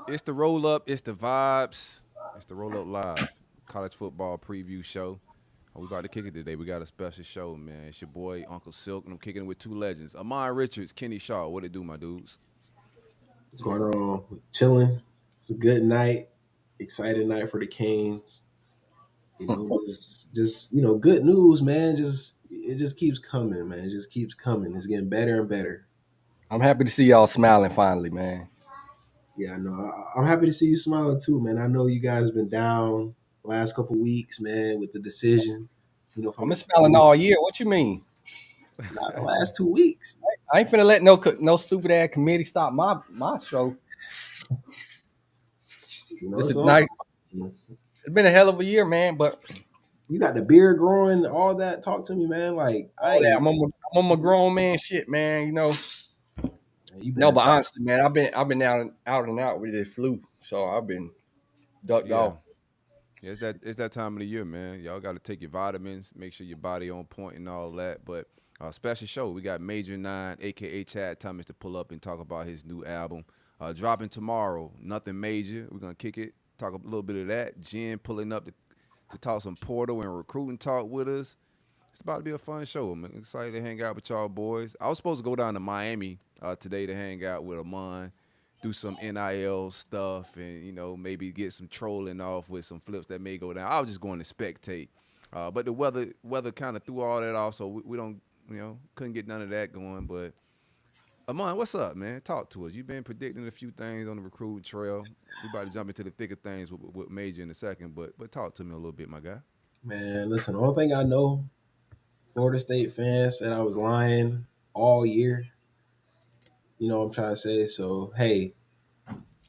It's the roll up. It's the vibes. It's the roll up live college football preview show. We about to kick it today. We got a special show, man. It's your boy Uncle Silk, and I'm kicking it with two legends: Amon Richards, Kenny Shaw. What it do, my dudes? What's going on? Chilling. It's a good night. Excited night for the Canes. Just good news, man. It just keeps coming, man. It just keeps coming. It's getting better and better. I'm happy to see y'all smiling finally, man. Yeah, no, I'm happy to see you smiling too, man. I know you guys been down last couple weeks, man, with the decision. I've From been the smiling all year. What you mean? not the last 2 weeks. I ain't finna let no stupid ass committee stop my show. This It's is all nice. It's been a hell of a year, man. But you got the beard growing, all that. Talk to me, man. Like I all that, ain't. I'm on my grown man shit, man. You been No, but inside. honestly, man, I've been out with this flu, so I've been ducked Yeah, off. yeah. It's that time of the year, man. Y'all got to take your vitamins, make sure your body on point and all that. But special show. We got Major 9, aka Chad Thomas, to pull up and talk about his new album. Dropping tomorrow. Nothin Major. We're gonna kick it. Talk a little bit of that. Jen pulling up to talk some portal and recruiting talk with us. It's about to be a fun show. I'm excited to hang out with y'all boys. I was supposed to go down to Miami today to hang out with Amon, do some NIL stuff, and maybe get some trolling off with some flips that may go down. I was just going to spectate, but the weather kind of threw all that off, so we don't couldn't get none of that going. But Amon, what's up, man? Talk to us. You've been predicting a few things on the recruiting trail. We about to jump into the thick of things with Major in a second, but talk to me a little bit, my guy. Man, listen, the only thing I know, Florida State fans said I was lying all year. You know what I'm trying to say? So, hey,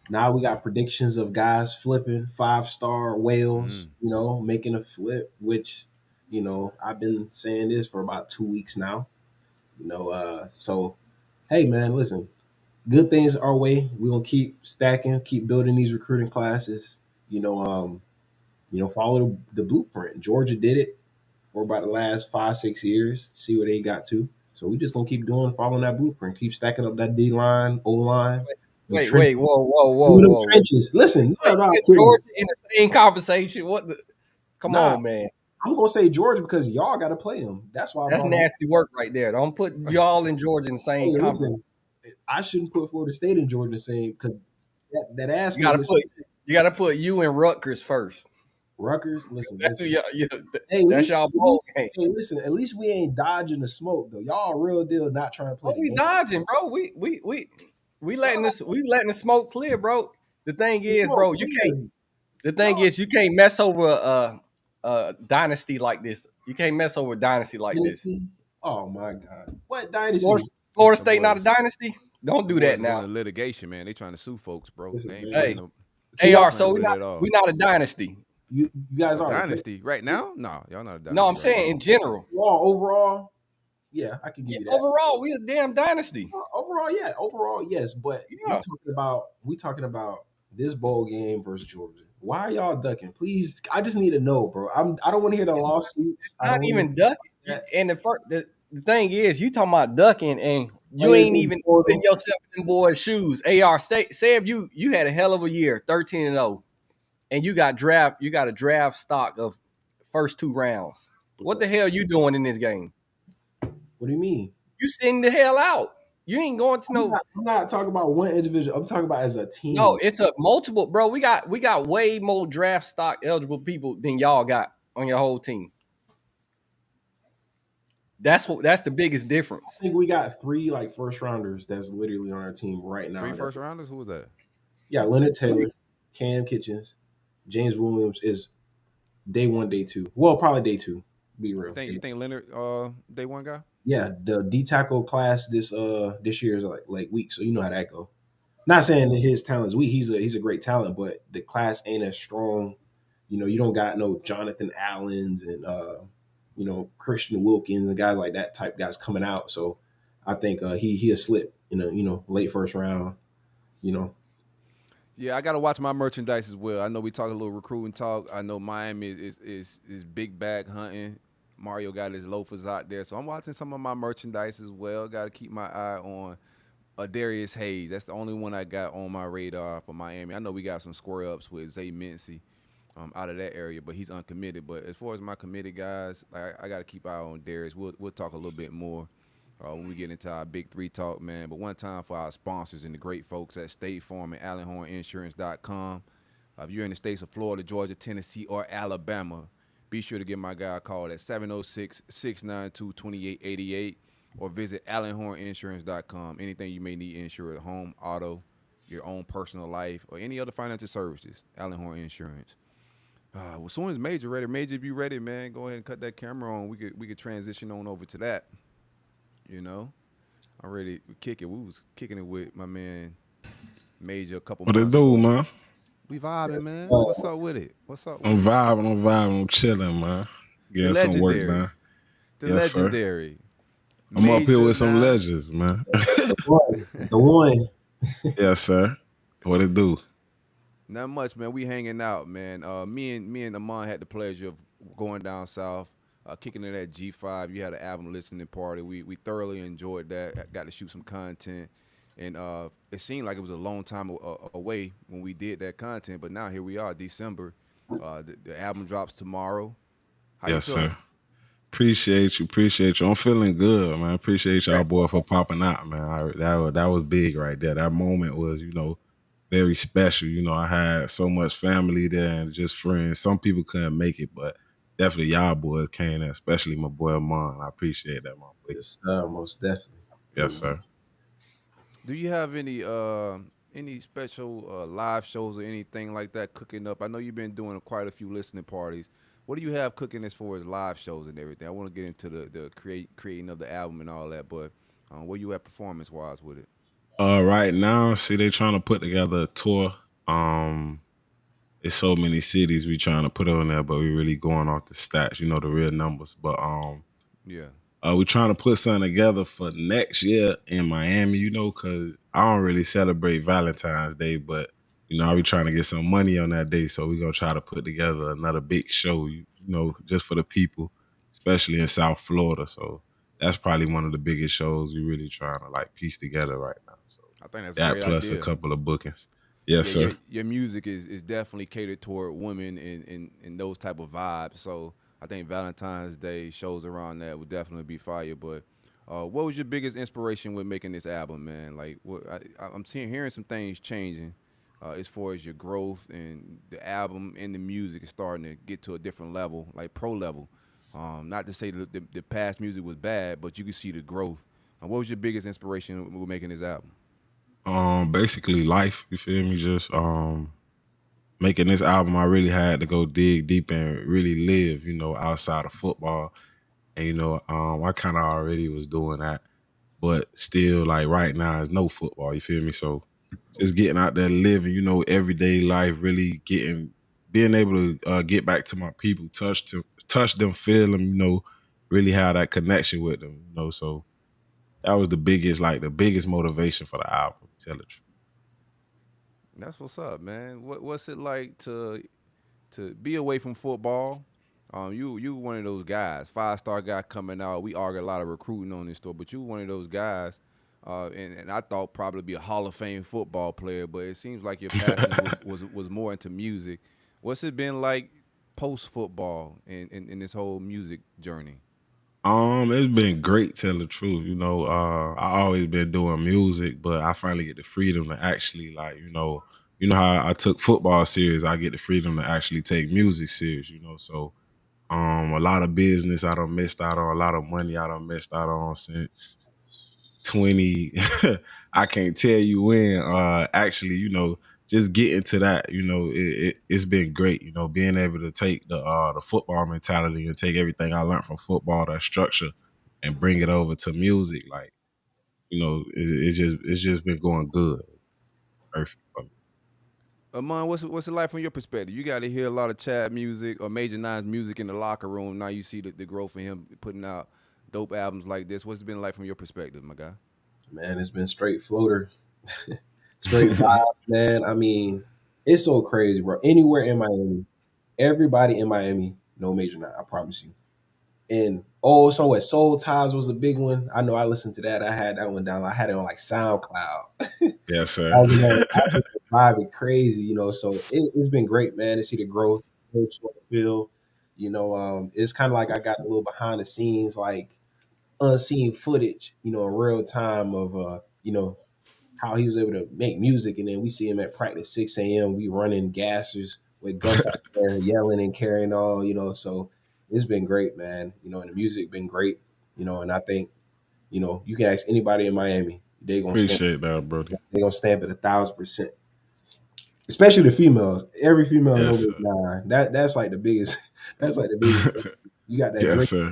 now we got predictions of guys flipping 5-star whales, Mm. making a flip, which, I've been saying this for about 2 weeks now. So, hey, man, listen, good things our way. We're going to keep stacking, keep building these recruiting classes, follow the blueprint. Georgia did it for about the last 5-6 years. See where they got to. So we just gonna keep following that blueprint. Keep stacking up that D line, O line, them Wait, trenches. whoa, Give them whoa. trenches. Listen, no, Wait, no, I'm you and kidding. Georgia in the same conversation? What the? Come Nah, on, man. I'm gonna say Georgia because y'all got to play them. That's why I That's brought them. nasty work right there. Don't put y'all and Georgia in the Hey, same conversation. listen, I shouldn't put Florida State and Georgia the same because that ass You gotta was put you gotta put you and Rutgers first. Rutgers. Listen, That's who listen. y'all, Hey, at that's least, y'all at ball least, game. hey, listen. At least we ain't dodging the smoke though. Y'all real deal, not trying to play Oh, the we game. dodging, bro. We letting Y'all this we letting the smoke clear, bro. The thing the is, smoke bro, clear. Y'all you can't mess over a dynasty like this. You can't mess over a dynasty like this. dynasty. Oh my God, what Florida, dynasty? Florida Them State not a boys, dynasty. Don't them do that boys now. running litigation, man. They trying to sue folks, bro. They Listen, ain't man. playing Hey, no Can y'all? So playing with it at we all. not a dynasty. You guys A are dynasty right now? No, y'all not a No, dynasty I'm right saying now. in general. overall. Yeah, I can give Yeah, you that. overall, we a damn dynasty. Overall, yeah. Overall, yes. But Yeah. we talking about this bowl game versus Georgia. Why are y'all ducking? Please, I just need to know, bro. I don't want to hear the lawsuits. I Not don't want to even ducking. hear that. And the thing is, you talking about ducking, and you Players ain't in even putting portal. yourself in them boys' shoes. Ar, say if you had a hell of a year, 13-0, and you got a draft stock of first 2 rounds. What's What the up? hell you doing in this game? What do you mean? You sitting the hell out. You ain't going to no. I'm not talking about one individual. I'm talking about as a No, team. it's a multiple, bro. We got way more draft stock eligible people than y'all got on your whole team. That's the biggest I difference. think we got three like first rounders that's literally on our team right Three now. first rounders? Who was that? Yeah, Leonard Three. Taylor, Cam Kitchens, James Williams is day one, day two. Well, probably day two. Be You real. think Day you two. think Leonard day one guy? Yeah, the D tackle class this year is like weak, so you know how that go. Not saying that his talent is weak. He's a great talent, but the class ain't as strong. You don't got no Jonathan Allens and Christian Wilkins and guys like that type guys coming out. So I think he'll slip in a late first round. You know, Yeah, I gotta watch my merchandise as well. I know we talk a little recruiting talk. I know Miami is big bag hunting. Mario got his loafers out there, so I'm watching some of my merchandise as well. Got to keep my eye on Darius Hayes. That's the only one I got on my radar for Miami. I know we got some square ups with Zay Mincy out of that area, but he's uncommitted. But as far as my committed guys, like I got to keep eye on Darius. We'll talk a little bit more when we get into our big three talk, man. But one time for our sponsors and the great folks at State Farm and AlanHorneInsurance.com. If you're in the states of Florida, Georgia, Tennessee, or Alabama, be sure to give my guy a call at 706-692-2888 or visit AlanHorneInsurance.com. Anything you may need insured, home, auto, your own personal life, or any other financial services, Alan Horne Insurance. Well, as soon as Major ready, Major, if you ready, man, go ahead and cut that camera on. We could transition on over to that. You know, I'm ready to kick it. We was kicking it with my man Major a couple What it months do, ago. man? We vibing, Yes. man. What's up with it? What's up with I'm it? vibing, I'm chilling, man. The Getting some work legendary, done. the Yes, sir. legendary I'm up here Major with some 9. legends, man. The one. The one. Yes, sir. What it do? Not much, man. We hanging out, man. Me and Amon had the pleasure of going down south, kicking it at G5. You had an album listening party. We thoroughly enjoyed that. Got to shoot some content, and it seemed like it was a long time away when we did that content. But now here we are, December. The album drops tomorrow. How you Yes, feeling? sir. Appreciate you. I'm feeling good, man. Appreciate y'all boy for popping out, man. That was big right there. That moment was, very special. I had so much family there and just friends. Some people couldn't make it, but definitely y'all boys came in, especially my boy Amon. I appreciate that, my boy. Yes, most definitely. Yes, sir. Do you have any special live shows or anything like that cooking up? I know you've been doing quite a few listening parties. What do you have cooking as far as live shows and everything? I want to get into the creating of the album and all that, but where you at performance wise with it? Right now, see, they trying to put together a tour. Um, it's so many cities we trying to put on there, but we really going off the stats, the real numbers. But Yeah. we trying to put something together for next year in Miami, because I don't really celebrate Valentine's Day, but I be trying to get some money on that day, so we gonna try to put together another big show, just for the people, especially in South Florida. So that's probably one of the biggest shows we really trying to like piece together right now. So I think that's a that great plus a idea. couple of bookings. Yes, Yeah, sir. your music is definitely catered toward women and those type of vibes. So I think Valentine's Day shows around that would definitely be fire. But what was your biggest inspiration with making this album, man? Like, I'm hearing some things changing as far as your growth and the album and the music is starting to get to a different level, like pro level. Not to say that the past music was bad, but you can see the growth. What was your biggest inspiration with making this album? Basically life, you feel me? Just making this album, I really had to go dig deep and really live, outside of football. And I kind of already was doing that, but still, like right now, it's no football. You feel me? So just getting out there, living, everyday life, really being able to get back to my people, touch them, feel them, really have that connection with them, So that was the biggest motivation for the album. To tell the truth. That's what's up, man. What's it like to be away from football? You one of those guys, 5-star guy coming out. We argue a lot of recruiting on this store, but you one of those guys, and I thought probably be a Hall of Fame football player, but it seems like your passion was more into music. What's it been like post football in this whole music journey? It's been great, tell the truth. I always been doing music, but I finally get the freedom to actually like, how I took football serious. I get the freedom to actually take music serious. So a lot of business I done missed out on, a lot of money I done missed out on since 20. I can't tell you when. Actually, just getting to that, it's been great. Being able to take the football mentality and take everything I learned from football, that structure, and bring it over to music. Like, it's just been going good. Perfect for me. Amon, what's it like from your perspective? You got to hear a lot of Chad music or Major Nine's music in the locker room. Now you see the growth in him putting out dope albums like this. What's it been like from your perspective, my guy? Man, it's been straight floater. Straight vibe, man. I mean, it's so crazy, bro. Anywhere in Miami, everybody in Miami know Major Nine, I promise you. And Oh, so what? Soul Ties was a big one. I know I listened to that. I had that one down. I had it on like SoundCloud. Yes, I sir. was in there, I was vibing crazy, So it's been great, man, to see the growth, feel. It's kind of like I got a little behind the scenes, like unseen footage, in real time of how he was able to make music, and then we see him at practice 6 a.m. We running gassers with Gus out there yelling and carrying on, So it's been great, man. And the music been great, And I think you can ask anybody in Miami, Appreciate that, brother. they gonna stamp it 1,000%. Especially the females. Every female in Yes, over sir. 9. That's like the biggest. That's like the biggest. You got that Yes, Drake. sir.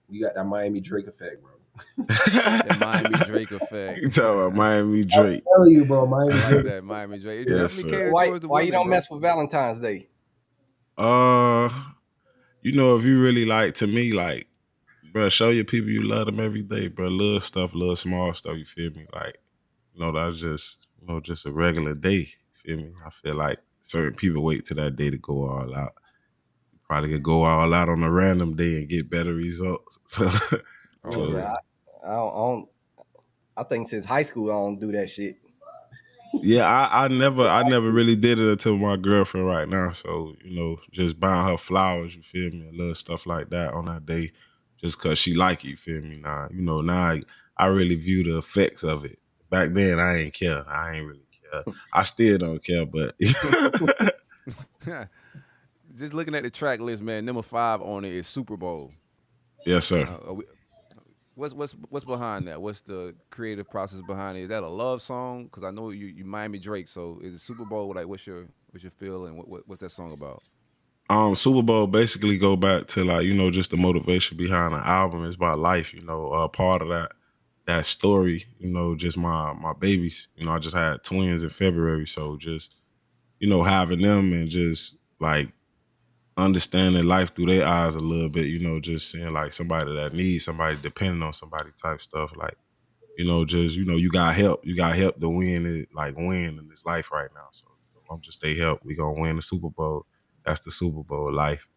You got that Miami Drake effect, bro. That Miami Drake effect. You talking about Miami I'm Drake? telling you, bro. Miami I like Drake. that Miami Drake. It Yes, definitely sir. caters Why towards the why you women, don't bro. mess with Valentine's Day? Uh, if you really like, to me, like, bro, show your people you love them every day, bro. Little stuff, little small stuff. You feel me? Like, that's just, just a regular day. You feel me? I feel like certain people wait till that day to go all out. You probably could go all out on a random day and get better results. So, Oh, Yeah, really? I think since high school I don't do that shit. yeah, I never really did it until my girlfriend right now. So, just buying her flowers, you feel me, and little stuff like that on that day, just cause she like it, you feel me. Now, now I really view the effects of it. Back then, I ain't care. I ain't really care. I still don't care, but Just looking at the track list, man. Number 5 on it is Super Bowl. yes, sir. What's behind that? What's the creative process behind it? Is that a love song? Because I know you Miami Drake. So is it Super Bowl? Like, what's your feel and what's that song about? Super Bowl basically go back to, like, just the motivation behind the album. It's about life, part of that story, just my babies. I just had twins in February, so just having them and just like understanding life through their eyes a little bit, just seeing like somebody that needs somebody, depending on somebody type stuff. Like, just, you got help. You got help to win it, like win in this life right now. So I'm just stay help. We gonna win the Super Bowl. That's the Super Bowl life.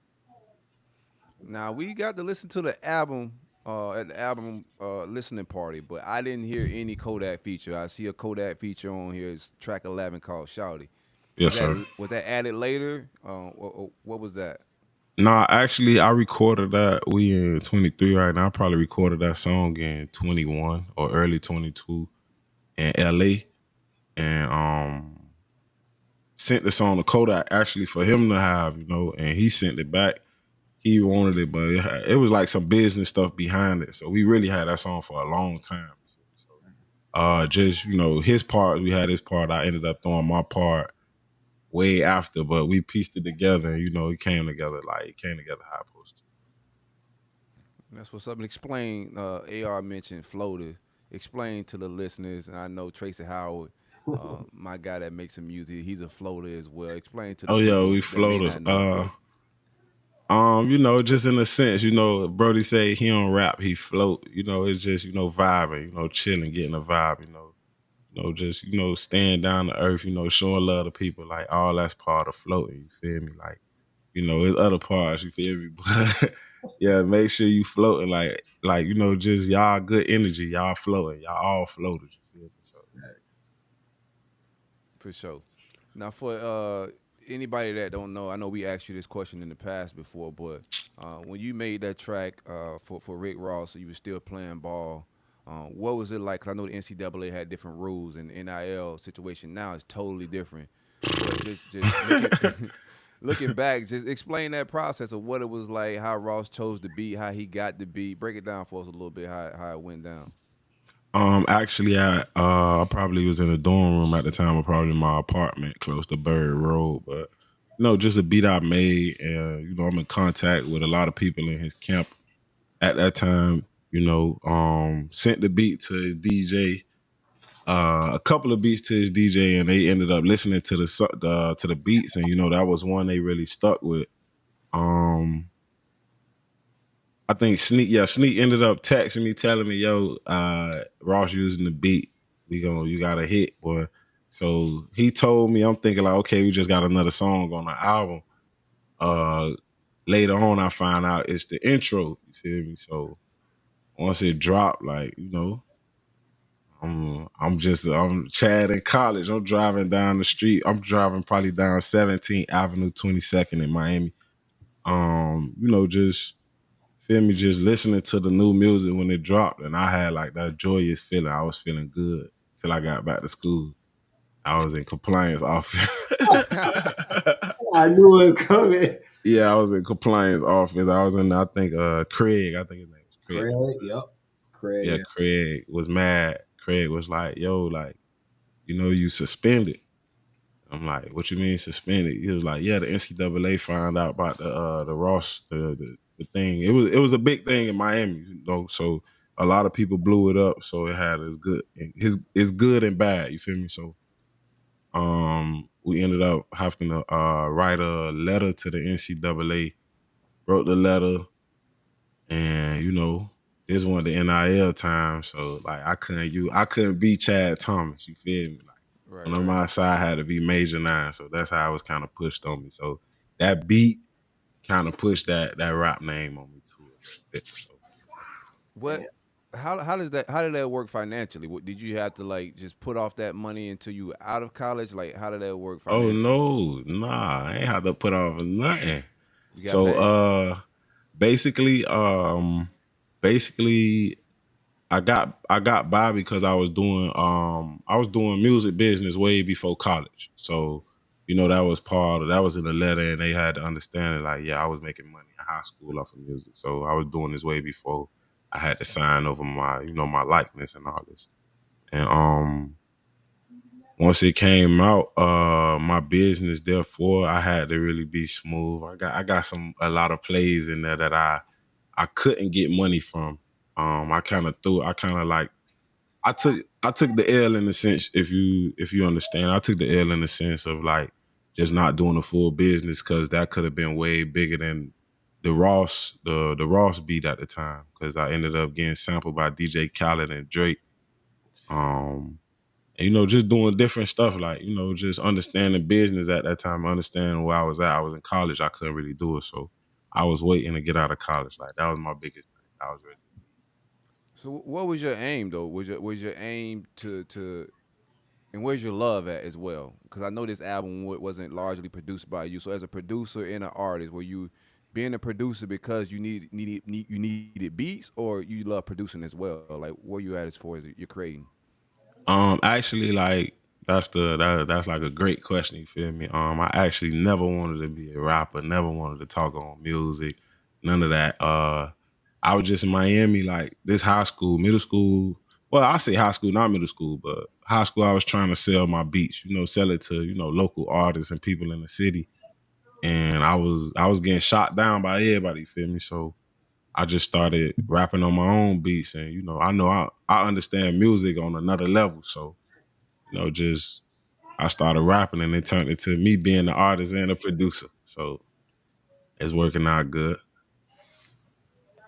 Now we got to listen to the album at the album listening party, but I didn't hear any Kodak feature. I see a Kodak feature on here. It's track 11 called Shouty. Yes, sir. Was that added later? What was that? Nah, actually, I recorded that. We in 23 right now. I probably recorded that song in 21 or early 22 in LA, and sent the song to Kodak actually for him to have, and he sent it back. He wanted it, but it was like some business stuff behind it. So we really had that song for a long time. So, just, his part, we had his part. I ended up throwing my part way after, but we pieced it together, and it came together how it's supposed to. That's what's up. And explain. AR mentioned floaters. Explain to the listeners, and I know Tracy Howard, my guy that makes some music. He's a floater as well. Explain to the Oh yeah, people we that may floaters. not know. Just in a sense, Brody say he don't rap, he float. It's just, vibing, chilling, getting a vibe, just, staying down to earth, showing love to people, like all that's part of floating, you feel me? Like, it's other parts, you feel me? But yeah, make sure you floating, like, just y'all good energy, y'all floating, y'all all floaters, you feel me? So For sure. Now, for anybody that don't know, I know we asked you this question in the past before, but when you made that track for Rick Ross, so you were still playing ball. What was it like? Because I know the NCAA had different rules, and the NIL situation now is totally different. But just looking back, just explain that process of what it was like, how Ross chose the beat, how he got the beat. Break it down for us a little bit, how it went down. Actually, I probably was in a dorm room at the time, or probably in my apartment close to Bird Road. But just a beat I made, and I'm in contact with a lot of people in his camp at that time. Sent the beat to his DJ, a couple of beats to his DJ, and they ended up listening to the beats, and that was one they really stuck with. I think Sneak ended up texting me, telling me, yo, Ross using the beat. You got a hit, boy. So he told me, I'm thinking like, okay, we just got another song on the album. Later on, I find out it's the intro. You feel me? So once it dropped, like, I'm Chad in college. I'm driving down the street. I'm driving probably down 17th Avenue, 22nd in Miami. Just feel me, just listening to the new music when it dropped, and I had like that joyous feeling. I was feeling good till I got back to school. I was in compliance office. I knew it was coming. Yeah, I was in compliance office. I was in, I think, Craig. I think his name was Craig. Craig, yep. Craig. Yeah, Craig was mad. Craig was like, yo, like, you suspended. I'm like, what you mean suspended? He was like, yeah, the NCAA found out about the Ross, the thing. It was a big thing in Miami, so a lot of people blew it up. So it had it's good and bad, you feel me? So we ended up having to write a letter to the NCAA, wrote the letter, and this one the NIL time, so like I couldn't be Chad Thomas, you feel me? Like Right, on my side had to be Major 9, so that's how it was kind of pushed on me. So that beat kind of pushed that rap name on me too a little bit. So. What? How did that work financially? Did you have to like just put off that money until you were out of college? Like how did that work Oh financially? no, nah, I ain't have to put off nothing. You got So paid. basically basically I got by because I was doing music business way before college. So, that was in the letter, and they had to understand it, like, yeah, I was making money in high school off of music. So I was doing this way before I had to sign over my likeness and all this. And once it came out, my business, therefore, I had to really be smooth. I got a lot of plays in there that I couldn't get money from. I kind of like I took the L in the sense, if you understand, I took the L in the sense of like just not doing a full business, because that could have been way bigger than the Ross beat at the time, because I ended up getting sampled by DJ Khaled and Drake. And, just doing different stuff, like, just understanding business at that time, understanding where I was at. I was in college, I couldn't really do it. So I was waiting to get out of college. Like, that was my biggest thing. I was ready. So what was your aim though? Was your aim to and where's your love at as well? Because I know this album wasn't largely produced by you. So as a producer and an artist, were you being a producer because you needed beats, or you love producing as well? Like where you at as far as you're creating? Actually, like, that's like a great question. You feel me? I actually never wanted to be a rapper. Never wanted to talk on music. None of that. I was just in Miami, like this high school, middle school. Well, I say high school, not middle school, but high school. I was trying to sell my beats. Sell it to local artists and people in the city. And I was getting shot down by everybody. You feel me? So I just started rapping on my own beats, and I know I understand music on another level. So just I started rapping, and it turned into me being the artist and the producer. So it's working out good.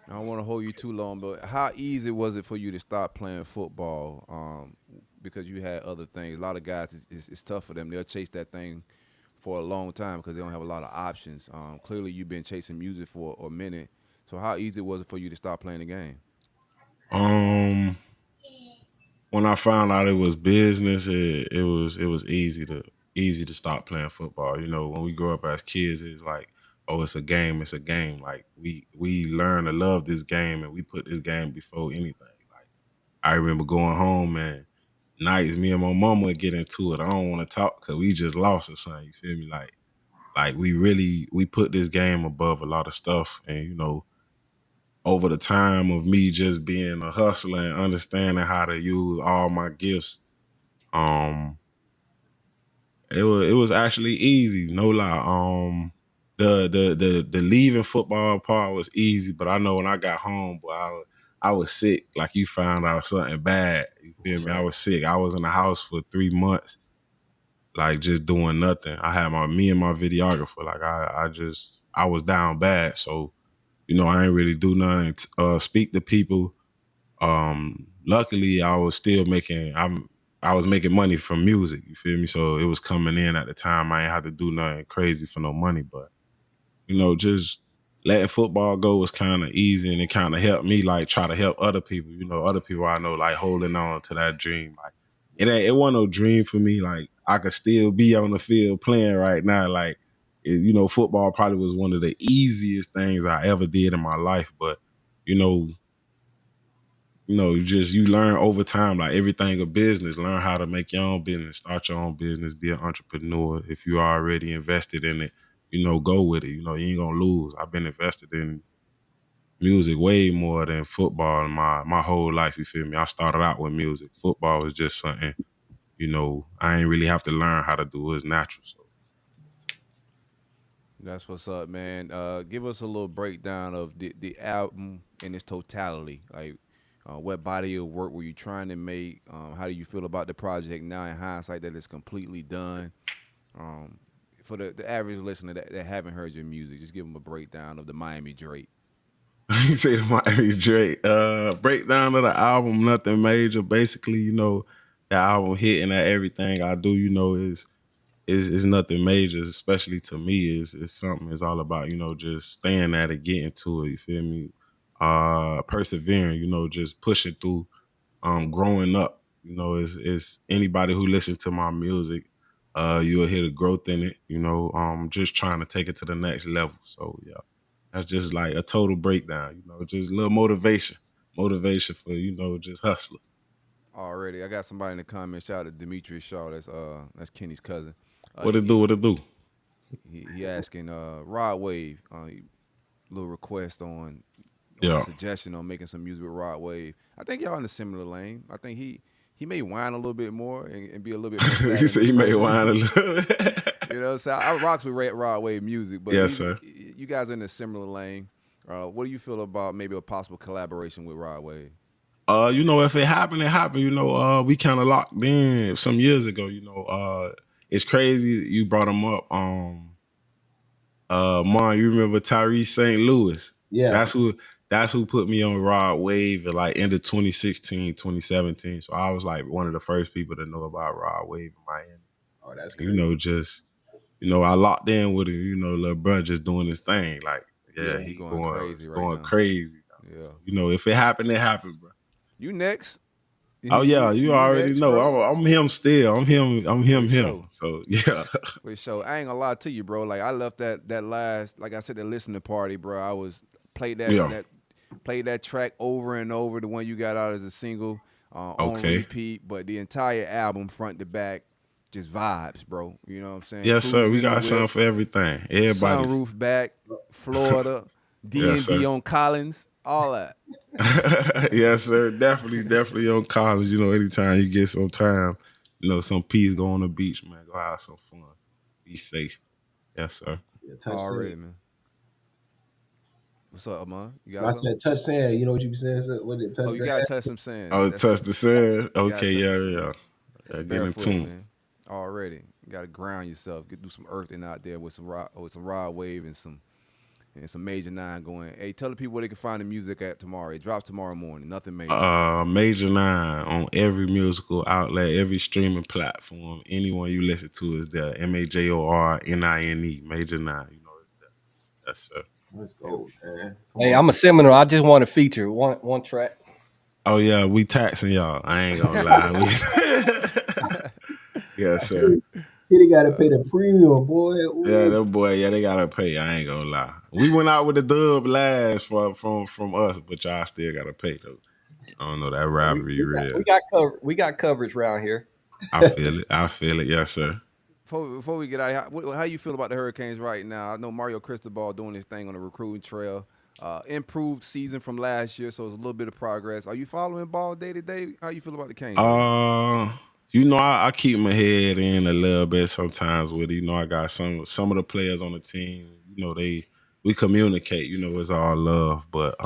I don't want to hold you too long, but how easy was it for you to stop playing football? Because you had other things. A lot of guys, it's tough for them. They'll chase that thing for a long time because they don't have a lot of options. Clearly, you've been chasing music for a minute. So how easy was it for you to stop playing the game? Um, when I found out it was business, it was easy to stop playing football. When we grow up as kids, it's like, oh, it's a game, it's a game. Like we learn to love this game, and we put this game before anything. Like, I remember going home, and nights me and my mama would get into it. I don't want to talk because we just lost or something. You feel me? Like we put this game above a lot of stuff, and over the time of me just being a hustler and understanding how to use all my gifts, um, it was actually easy, no lie. The leaving football part was easy, but I know when I got home, boy, I was sick. Like, you found out something bad. You feel me? I Right. was sick. I was in the house for 3 months, like, just doing nothing. I had me and my videographer. Like, I was down bad. So, I ain't really do nothing. Speak to people. Luckily, I was making money from music. You feel me? So it was coming in at the time. I ain't had to do nothing crazy for no money, but just letting football go was kind of easy, and it kind of helped me like try to help other people. You know, other people I know like holding on to that dream. Like it wasn't no dream for me. Like I could still be on the field playing right now. Like you know, football probably was one of the easiest things I ever did in my life. But you know, you learn over time, like everything a business, learn how to make your own business, start your own business, be an entrepreneur. If you are already invested in it, you know, go with it. You know, you ain't gonna lose. I've been invested in music way more than football in my whole life, you feel me? I started out with music. Football was just something, you know, I ain't really have to learn how to do it. It's natural. So That's what's up, man. Give us a little breakdown of the album in its totality. Like, what body of work were you trying to make? How do you feel about the project now in hindsight that it's completely done? Um, for the average listener that haven't heard your music, just give them a breakdown of the Miami Drake. you say the Miami Drake. Breakdown of the album, Nothin Major. Basically, you know, the album hitting at everything I do, you know, is nothing major, especially to me. Is something. It's all about, you know, just staying at it, getting to it. You feel me? Persevering. You know, just pushing through. Growing up. You know, is anybody who listens to my music, you'll hear the growth in it. You know, just trying to take it to the next level. So yeah, that's just like a total breakdown. You know, just a little motivation for, you know, just hustlers. Already, I got somebody in the comments. Shout out to Demetrius Shaw. That's Kenny's cousin. What it do? What it do? He asking Rod Wave little request on Yeah. suggestion on making some music with Rod Wave. I think y'all in a similar lane. I think he may whine a little bit more and be a little bit more. You say he may whine a little. You know, so I rocks with Rod Wave music, but yes, sir. You guys are in a similar lane. What do you feel about maybe a possible collaboration with Rod Wave? You know, if it happened, it happened. You know, we kind of locked in some years ago. You know, it's crazy you brought him up. Mom, you remember Tyrese St. Louis? Yeah. That's who put me on Rod Wave in like end of 2016, 2017. So I was like one of the first people to know about Rod Wave in Miami. Oh, that's good. You know, just, you know, I locked in with him, you know, little bro just doing his thing. Like, yeah, he going crazy right now. Crazy. Yeah. So, you know, if it happened, it happened, bro. You next. Oh yeah, you already next, know. bro. I'm him still. I'm him. Sure. So yeah. For sure. I ain't gonna lie to you, bro. Like I left that last, like I said, the listening party, bro. I was played that track over and over, the one you got out as a single on repeat, but the entire album front to back, just vibes, bro. You know what I'm saying? Yes, sir. We got something for everything. Everybody. Sunroof back, Florida, D&D on Collins, all that. Yes, sir. Definitely on college. You know, anytime you get some time, you know, some peace, go on the beach, man. Go have some fun. Be safe. Yes, sir. Yeah, touch Already, sand. man. What's up, man? You got I said touch sand. You know what you be saying? What did touch? Oh, you gotta touch some sand. Oh, touch the sand. Okay, yeah. Get in Barefoot, tune. man. Already, you gotta ground yourself. Do some earthing out there with some Rod Wave and some Major 9 going. Hey, tell the people where they can find the music at tomorrow. It drops tomorrow morning. Nothin Major. Major 9 on every musical outlet, every streaming platform. Anyone you listen to is there. MAJORNINE. Major 9. You know it's there. Yes, sir. Let's go, man. Hey, I'm a Seminole. I just want to feature one track. Oh yeah, we taxing y'all. I ain't gonna lie. Yes, sir. They gotta pay the premium, boy. Ooh. Yeah, that boy. Yeah, they gotta pay. I ain't gonna lie. We went out with the dub last from us, but y'all still gotta pay though. I don't know, that rivalry real. We got coverage around here. I feel it. Yes, sir. Before we get out of here, how you feel about the Hurricanes right now? I know Mario Cristobal doing his thing on the recruiting trail. Improved season from last year, so it's a little bit of progress. Are you following ball day to day? How you feel about the Canes? You know, I keep my head in a little bit sometimes with it. You know, I got some of the players on the team, you know, we communicate, you know, it's all love. But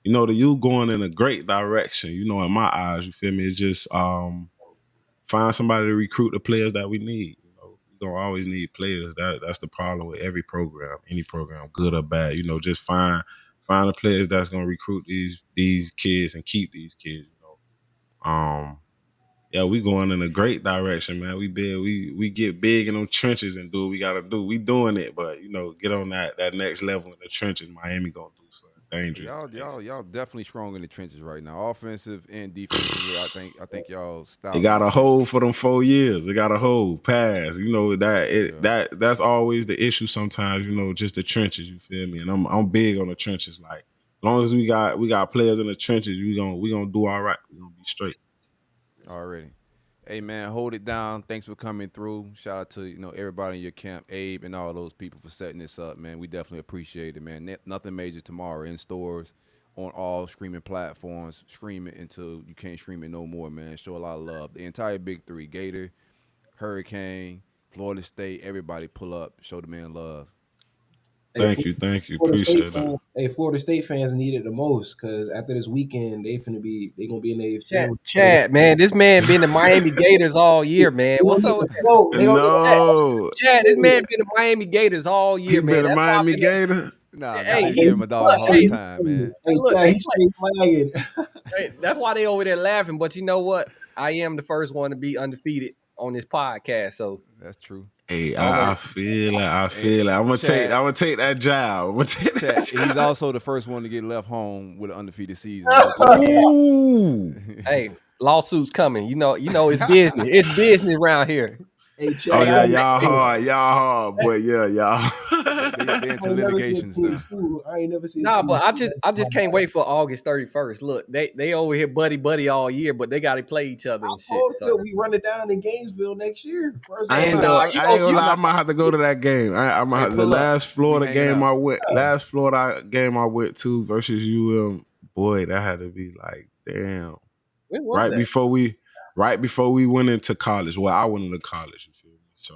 you know, the youth going in a great direction, you know, in my eyes, you feel me? It's just find somebody to recruit the players that we need. You know, we gonna always need players. That's the problem with every program, any program, good or bad. You know, just find the players that's gonna recruit these kids and keep these kids, you know. yeah, we going in a great direction, man. We get big in them trenches and do what we gotta do. We doing it, but get on that next level in the trenches. Miami gonna do so dangerous. Y'all definitely strong in the trenches right now, offensive and defensively. I think y'all stout. They got a hold for them 4 years. They got a hold pass. That's always the issue sometimes. Just the trenches. You feel me? And I'm big on the trenches. Like as long as we got players in the trenches, we gonna do all right. We gonna be straight. Already. Hey man, hold it down. Thanks for coming through. Shout out to everybody in your camp, Abe and all those people for setting this up, man. We definitely appreciate it, man. Nothin Major tomorrow in stores, on all streaming platforms. Stream it until you can't stream it no more, man. Show a lot of love. The entire Big Three, Gator, Hurricane, Florida State, everybody pull up, show the man love. Thank you. Appreciate that. Hey, Florida State fans need it the most because after this weekend, they gonna be in their field. Chad, man, this man been the Miami Gators all year, man. What's up with that? No, Chad, this man been the Miami Gators all year, man. Been a Miami Gator. Nah, he give him a dog a hard time, man. He's straight flagging. Hey, that's why they over there laughing. But you know what? I am the first one to be undefeated on this podcast, so that's true. Hey, I feel it. I'm gonna take that job. He's also the first one to get left home with an undefeated season. Hey, lawsuits coming. You know it's business. It's business around here. Hey, Chad, y'all hard, boy. Yeah, y'all. They into litigation stuff. I ain't never seen. Nah, but I just can't wait for August 31st. Look, they over here buddy all year, but they got to play each other and shit. So we run it down in Gainesville next year. I ain't gonna lie. I might have to go to that game. The last Florida game I went. Last Florida game I went to versus UM. Boy, that had to be like damn. Right before we went into college. Well, I went into college. You feel me? So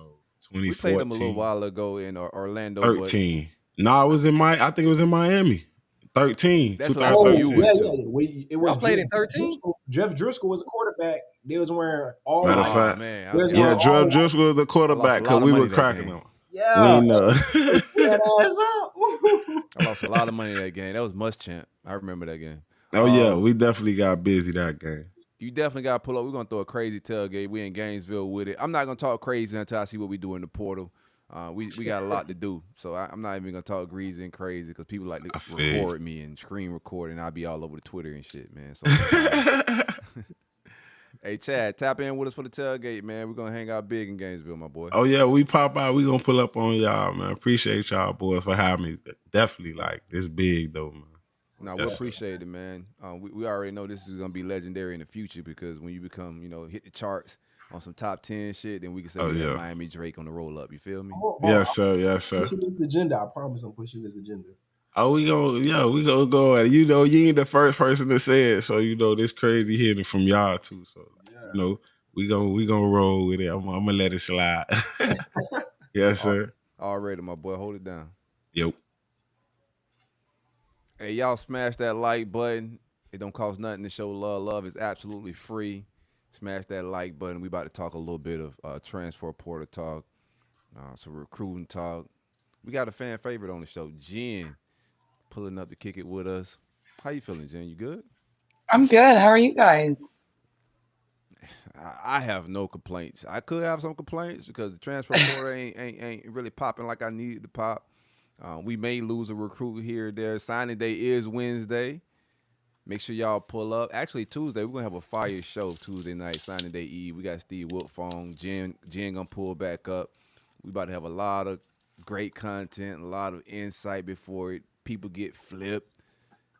2014. We played them a little while ago in Orlando. 13. No, I think it was in Miami. 13. That's 2013. It was played in 13. Jeff Driscoll was a quarterback. They was wearing all. Matter of fact, man. Jeff Driscoll was the quarterback because we were cracking them. Yeah, we know. I lost a lot of money that game. That was Muschamp. I remember that game. Oh yeah, we definitely got busy that game. You definitely got to pull up. We're going to throw a crazy tailgate. We in Gainesville with it. I'm not going to talk crazy until I see what we do in the portal. We got a lot to do. So I'm not even going to talk greasy and crazy because people like to record me and screen record, and I'll be all over the Twitter and shit, man. So, hey, Chad, tap in with us for the tailgate, man. We're going to hang out big in Gainesville, my boy. Oh, yeah, we pop out. We going to pull up on y'all, man. Appreciate y'all, boys, for having me. Definitely, like, this big, though, man. No, we appreciate it, man. We already know this is gonna be legendary in the future because when you become, hit the charts on some top 10 shit, then we can say Miami Drake on the roll up. You feel me? Yes, sir. Pushing this agenda. I promise I'm pushing this agenda. Oh, we gonna go at it. You ain't the first person to say it, so this crazy hitting from y'all too. So we gonna roll with it. I'm gonna let it slide. Yes, sir. Already, my boy. Hold it down. Yep. Hey, y'all smash that like button. It don't cost nothing to show love. Love is absolutely free. Smash that like button. We about to talk a little bit of transfer portal talk, some recruiting talk. We got a fan favorite on the show, Jen, pulling up to kick it with us. How you feeling, Jen? You good? I'm good. How are you guys? I have no complaints. I could have some complaints because the transfer portal ain't really popping like I needed to pop. We may lose a recruit here or there. Signing day is Wednesday. Make sure y'all pull up. Actually, Tuesday, we're going to have a fire show Tuesday night, signing day eve. We got Steve Wiltfong. Jen going to pull back up. We about to have a lot of great content, a lot of insight before people get flipped.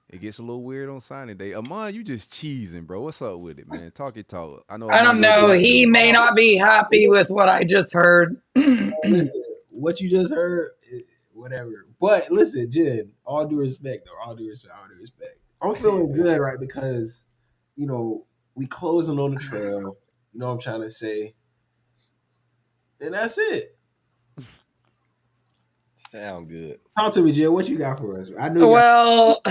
It gets a little weird on signing day. Amon, you just cheesing, bro. What's up with it, man? Talk your talk. I don't know. He may not be happy with what I just heard. What you just heard, whatever. But listen, Jen, all due respect, though. All due respect. I'm feeling good, right? Because, we closing on the trail. You know what I'm trying to say. And that's it. Sound good. Talk to me, Jen. What you got for us? I know. Well,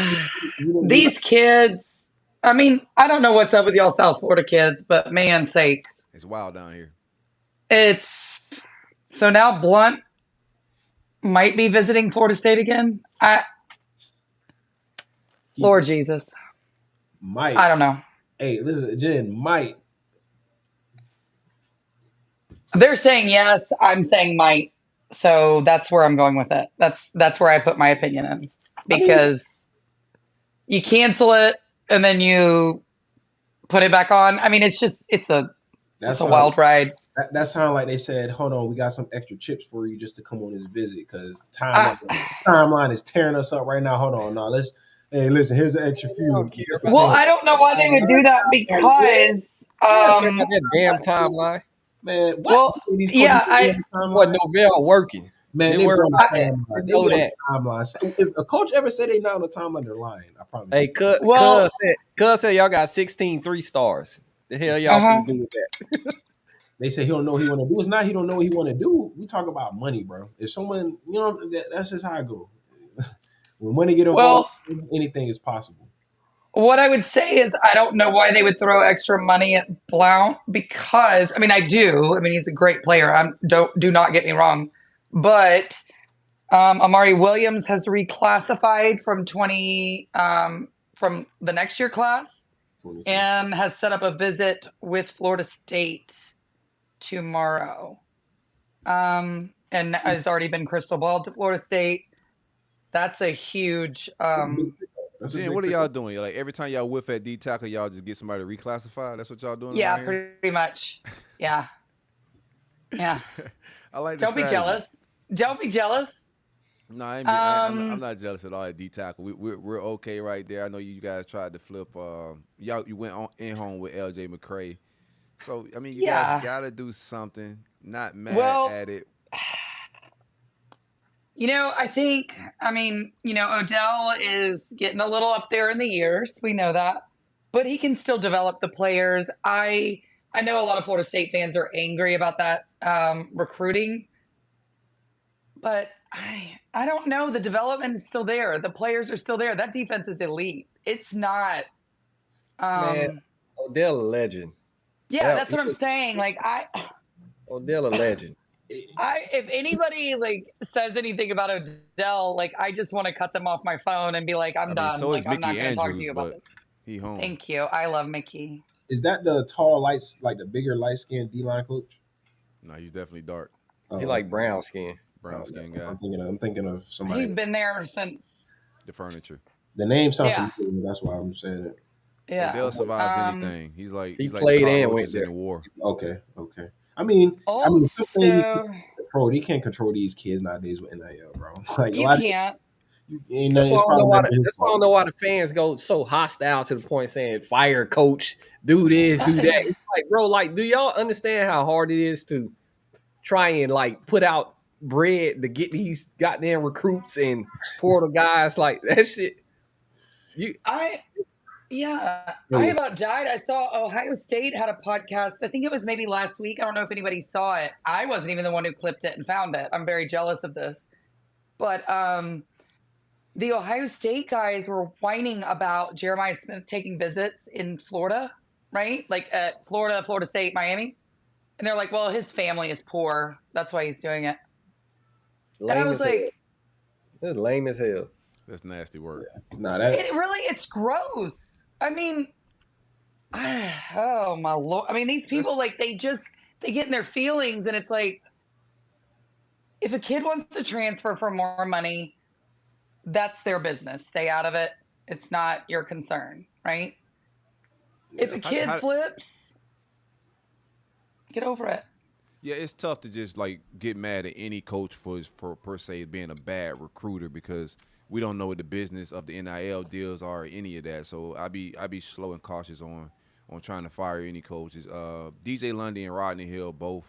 these kids, I mean, I don't know what's up with y'all South Florida kids, but man sakes. It's wild down here. So now Blunt might be visiting Florida State again. Lord Jesus. Might. I don't know. Hey, listen, Jen, might. They're saying yes. I'm saying might. So that's where I'm going with it. That's where I put my opinion in because you cancel it and then you put it back on. I mean, it's a wild ride. That sounded like they said, "Hold on, we got some extra chips for you just to come on this visit because I, timeline is tearing us up right now. Hold on, now listen, here's an extra few. well, I don't know why they would do that because that damn timeline. Man, what? Well, yeah, what Novell working. Man, they work on the timeline. They on the timeline. If a coach ever say they not on the timeline, they're lying. I promise. Hey, Cuz said y'all got 16 3-stars. The hell y'all finna do with that? They say he don't know what he want to do. It's not he don't know what he want to do. We talk about money, bro. If someone, that's just how I go. When money get involved, anything is possible. What I would say is I don't know why they would throw extra money at Blount because, I mean, I do. I mean, he's a great player. Do not get me wrong. But Amari Williams has reclassified from from the next year class and has set up a visit with Florida State tomorrow. And has already been crystal balled to Florida State. That's a huge Jen, what are y'all doing? Like every time y'all whiff at D tackle, y'all just get somebody to reclassify? That's what y'all doing? Yeah, pretty much. Yeah. Yeah. I like. Don't be jealous. Don't be jealous. No, I'm not jealous at all at D tackle. We're okay right there. I know you guys tried to flip. You went in home with LJ McCray. So I mean, you guys gotta do something. Not mad at it. I think, Odell is getting a little up there in the years. We know that. But he can still develop the players. I know a lot of Florida State fans are angry about that recruiting. But I don't know. The development is still there. The players are still there. That defense is elite. It's not. Man, Odell a legend. Yeah, that's what I'm saying. Like, Odell a legend. If anybody says anything about Odell, I just want to cut them off my phone and be like, I'm done. So is I'm not Mickey going to talk Andrews, to you about this. He home. Thank you. I love Mickey. Is that the tall lights, the bigger light skinned D-line coach? No, he's definitely dark. He like brown skin. Brown skin guy. I'm thinking of somebody. He's been there since the furniture. The name sounds familiar. That's why I'm saying it. Yeah. Odell survives anything. He's like he played and went in the war. Okay. I mean, control. They can't control these kids nowadays with NIL, bro. You can't. That's why I don't know why the fans go so hostile to the point saying fire coach, do this, do that. It's like, bro, do y'all understand how hard it is to try and put out bread to get these goddamn recruits and portal guys like that shit? I about died. I saw Ohio State had a podcast. I think it was maybe last week. I don't know if anybody saw it. I wasn't even the one who clipped it and found it. I'm very jealous of this. But the Ohio State guys were whining about Jeremiah Smith taking visits in Florida, right? At Florida State, Miami. And they're like, well, his family is poor. That's why he's doing it. Lame and I was like, that's lame as hell. That's nasty work. No, it's gross. I mean, oh my Lord. I mean, these people, they get in their feelings, and it's like, if a kid wants to transfer for more money, that's their business. Stay out of it. It's not your concern, right? If a kid flips, get over it. Yeah, it's tough to just get mad at any coach for per se being a bad recruiter because we don't know what the business of the NIL deals are or any of that. So I be slow and cautious on trying to fire any coaches. DJ Lundy and Rodney Hill both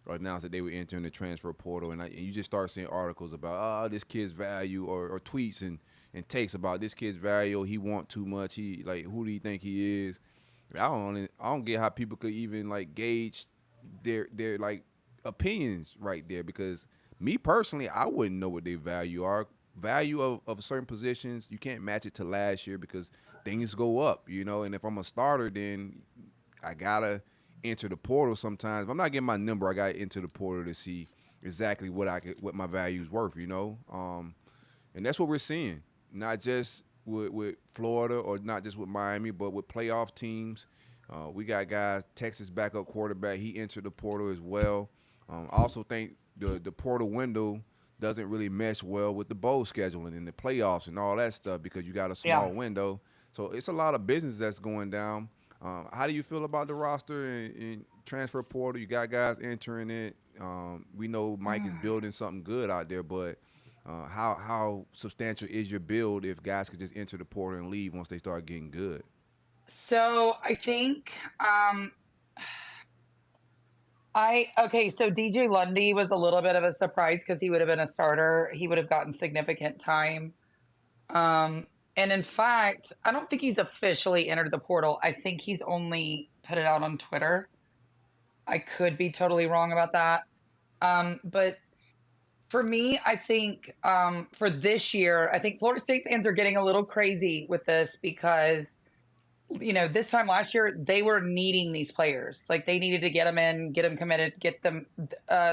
announced that they were entering the transfer portal, and you just start seeing articles about this kid's value or tweets and takes about this kid's value. He want too much. He who do you think he is? I don't get how people could even gauge their opinions right there, because me personally, I wouldn't know what their value of certain positions. You can't match it to last year because things go up, and if I'm a starter, then I gotta enter the portal sometimes. If I'm not getting my number, I gotta enter the portal to see exactly what my value's worth, and that's what we're seeing, not just with Florida or not just with Miami, but with playoff teams. We got guys, Texas backup quarterback, he entered the portal as well. I also think the portal window doesn't really mesh well with the bowl scheduling and the playoffs and all that stuff because you got a Yeah. small window. So it's a lot of business that's going down. How do you feel about the roster and transfer portal? You got guys entering it. We know Mike is building something good out there, but how substantial is your build if guys could just enter the portal and leave once they start getting good? So I think so DJ Lundy was a little bit of a surprise because he would have been a starter. He would have gotten significant time. And in fact, I don't think he's officially entered the portal. I think he's only put it out on Twitter. I could be totally wrong about that. But for me, I think for this year, I think Florida State fans are getting a little crazy with this because, this time last year, they were needing these players. Like they needed to get them in, get them committed, get them.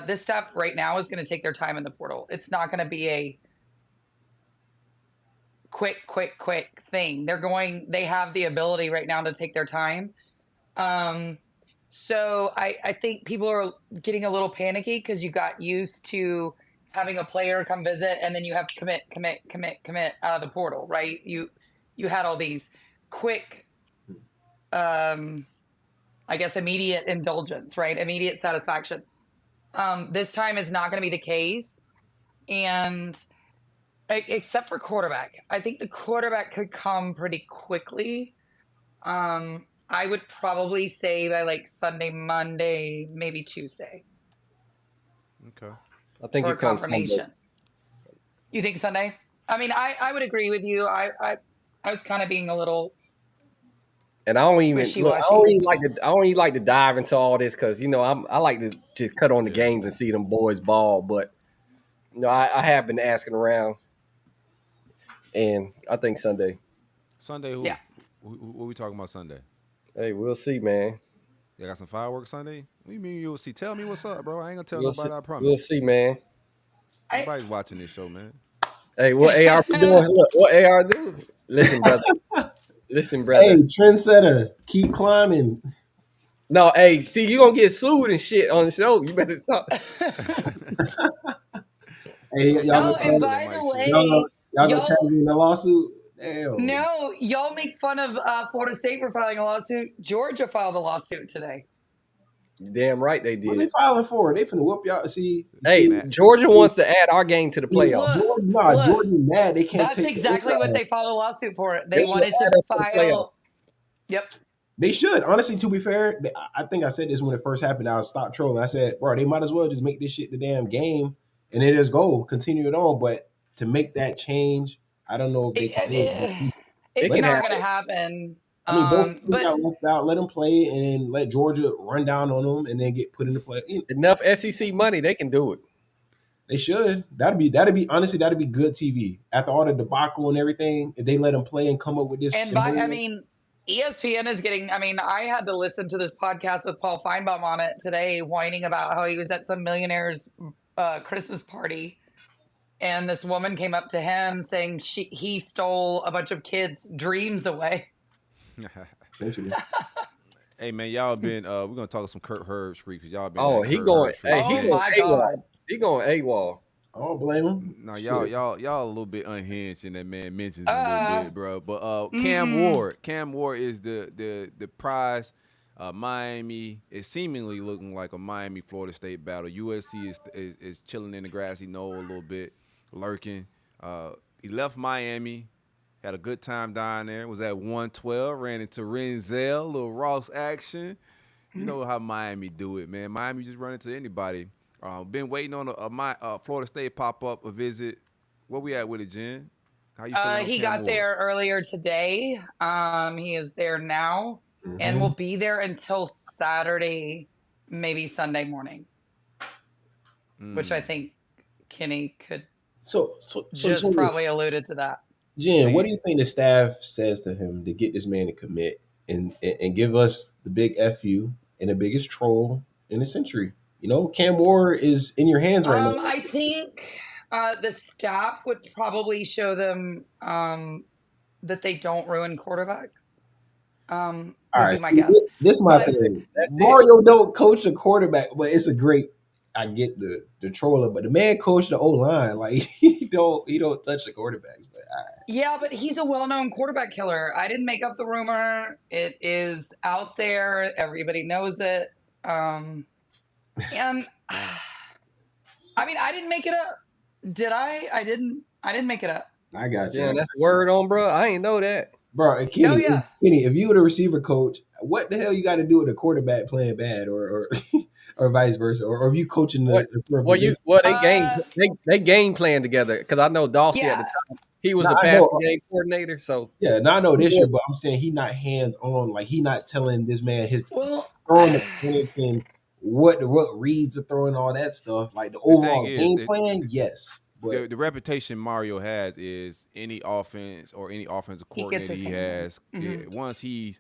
This stuff right now is going to take their time in the portal. It's not going to be a quick thing. They have the ability right now to take their time. So I think people are getting a little panicky because you got used to having a player come visit and then you have to commit out of the portal, right? You had all these quick, I guess, immediate indulgence, right? Immediate satisfaction. This time is not going to be the case. And except for quarterback, I think the quarterback could come pretty quickly. I would probably say by like Sunday, Monday, maybe Tuesday. Okay. I think for it comes confirmation. Sunday. You think Sunday? I mean, I would agree with you. I was kind of being a little. And I don't even wishy-washy. I don't even like to dive into all this because I like to just cut on the games and see them boys ball. But I have been asking around, and I think Sunday. Sunday, who? Yeah. What we talking about Sunday? Hey, we'll see, man. You got some fireworks Sunday? What do you mean you'll see? Tell me what's up, bro. I ain't gonna tell We'll nobody. see. I promise. We'll see, man. Nobody's watching this show, man. Hey, what AR be doing? Look, what AR do? Listen, brother. Listen, brother. Hey, trendsetter, keep climbing. No, hey, see, you gonna get sued and shit on the show. You better stop. Hey, y'all and by the way, y'all gonna tag me in the lawsuit? Damn. No, y'all make fun of Florida State for filing a lawsuit. Georgia filed a lawsuit today. You damn right they did. What they filing for? They finna whoop y'all. See, Georgia wants to add our game to the playoffs. Georgia mad. They can't take. That's exactly what they filed a lawsuit for. They wanted to file. Yep. They should. Honestly, to be fair, I think I said this when it first happened. I stopped trolling. I said, bro, they might as well just make this shit the damn game and then just go, continue it on. But to make that change, I don't know if they can. It's not going to happen. I mean, both teams got left out. Let them play and then let Georgia run down on them and then get put into play. Enough SEC money, they can do it. They should. That'd be honestly, that'd be good TV. After all the debacle and everything, if they let them play and come up with this. And ESPN is getting. I mean, I had to listen to this podcast with Paul Feinbaum on it today, whining about how he was at some millionaire's Christmas party, and this woman came up to him saying he stole a bunch of kids' dreams away. Hey man, y'all been we're gonna talk some Kurt Herbstreit because y'all been. Oh, he going. Hey, he going AWOL. He going AWOL. I don't blame him. No, y'all a little bit unhinged in that man mentions a little bit, bro. But Cam Ward is the prize. Miami is seemingly looking like a Miami Florida State battle. USC is chilling in the grassy knoll a little bit, lurking. He left Miami. Had a good time down there. Was at 112. Ran into Renzel. A little Ross action. You know how Miami do it, man. Miami just run into anybody. Been waiting on a Florida State pop-up, a visit. Where we at with it, Jen? How you feeling? He got there earlier today. He is there now and will be there until Saturday, maybe Sunday morning, which I think Kenny could just probably alluded to that. Jen, what do you think the staff says to him to get this man to commit and give us the big FU and the biggest troll in the century? You know, Cam Ward is in your hands right now. I think the staff would probably show them that they don't ruin quarterbacks. All right, my guess. This is my thing. Mario don't coach a quarterback, but it's a great. I get the troller, but the man coached the O-line. Like he don't touch the quarterbacks. But yeah, but he's a well-known quarterback killer. I didn't make up the rumor. It is out there. Everybody knows it. And I mean, I didn't make it up. Did I? I didn't make it up. I got you. Yeah, that's word on, bro. I ain't know that. Bro, Kenny, Oh, yeah. Kenny, if you were the receiver coach, what the hell you got to do with a quarterback playing bad, or or vice versa, or if you coaching they game plan together because I know Dawsey at the time he was a passing game coordinator. So yeah, I know this year, but I'm saying he not hands on, like he not telling this man his throwing the points and what reads are throwing, all that stuff. Like the overall game plan, yes. But the reputation Mario has is any offense or any offensive coordinator he has. Once he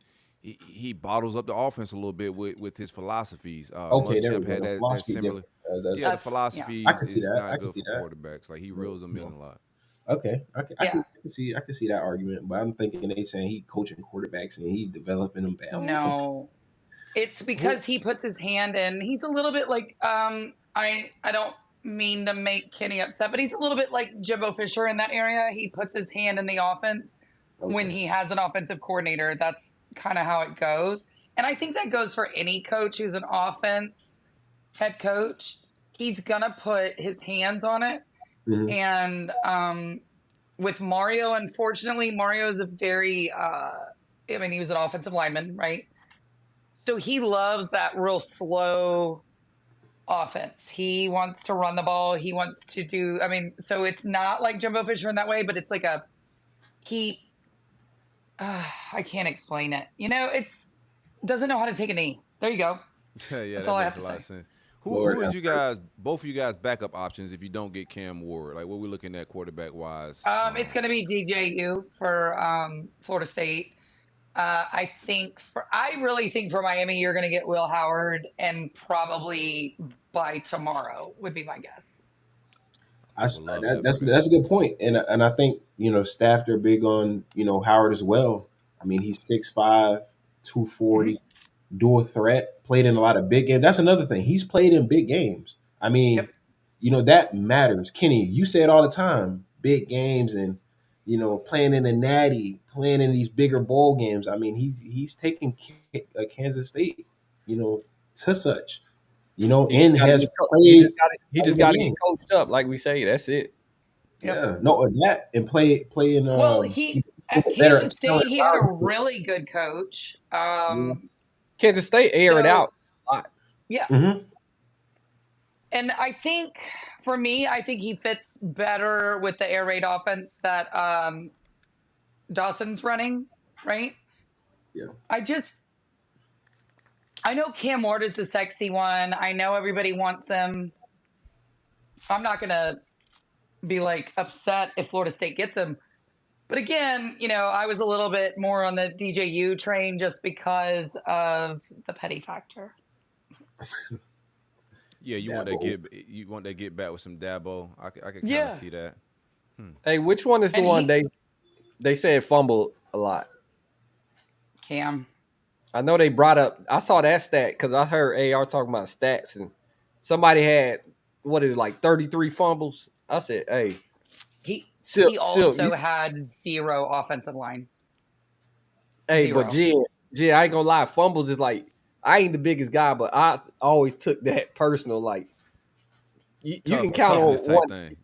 bottles up the offense a little bit with his philosophies. Okay, there we go. Had that similar. The philosophy is not good for quarterbacks. Like he reels them in a lot. Okay, I can see that argument, but I'm thinking they saying he coaching quarterbacks and he developing them bad. No, it's because he puts his hand in. He's a little bit like I don't mean to make Kenny upset, but he's a little bit like Jimbo Fisher in that area. He puts his hand in the offense when he has an offensive coordinator. That's kind of how it goes. And I think that goes for any coach who's an offense head coach. He's going to put his hands on it. And with Mario, unfortunately, Mario is a very, he was an offensive lineman, right? So he loves that real slow offense. He wants to run the ball. He wants to do, so it's not like Jimbo Fisher in that way, but it's like I can't explain it. It's doesn't know how to take a knee. There you go. That's all I have to say. Sense. Who is you guys, both of you guys, backup options if you don't get Cam Ward? Like, what we looking at quarterback wise? It's going to be DJU for Florida State. I really think for Miami, you're going to get Will Howard, and probably by tomorrow would be my guess. That's a good point, and I think staff they're big on Howard as well. I mean, he's 6'5", 240, dual threat, played in a lot of big games. That's another thing. He's played in big games. I mean, that matters. Kenny, you say it all the time. Big games and playing in a natty, playing in these bigger bowl games. I mean, he's taking Kansas State, to such. And has played. He just got to get coached up, like we say. That's it. Yeah, no, that and play in. Well, at Kansas State, he had a really good coach. Kansas State aired out a lot. Yeah. And I think, for me, he fits better with the air raid offense that Dawson's running, right? Yeah. I know Cam Ward is the sexy one. I know everybody wants him. I'm not going to be upset if Florida State gets him. But again, I was a little bit more on the DJU train just because of the petty factor. Yeah, you want that get back with some Dabo. I can kind of see that. Hey, which one is the one they said fumbled a lot? Cam. I know they brought up. I saw that stat because I heard AR talking about stats, and somebody had 33 fumbles. I said, "Hey, he also had 0 offensive line." Hey, 0. But G, I ain't gonna lie. Fumbles is I ain't the biggest guy, but I always took that personal. You can count on one.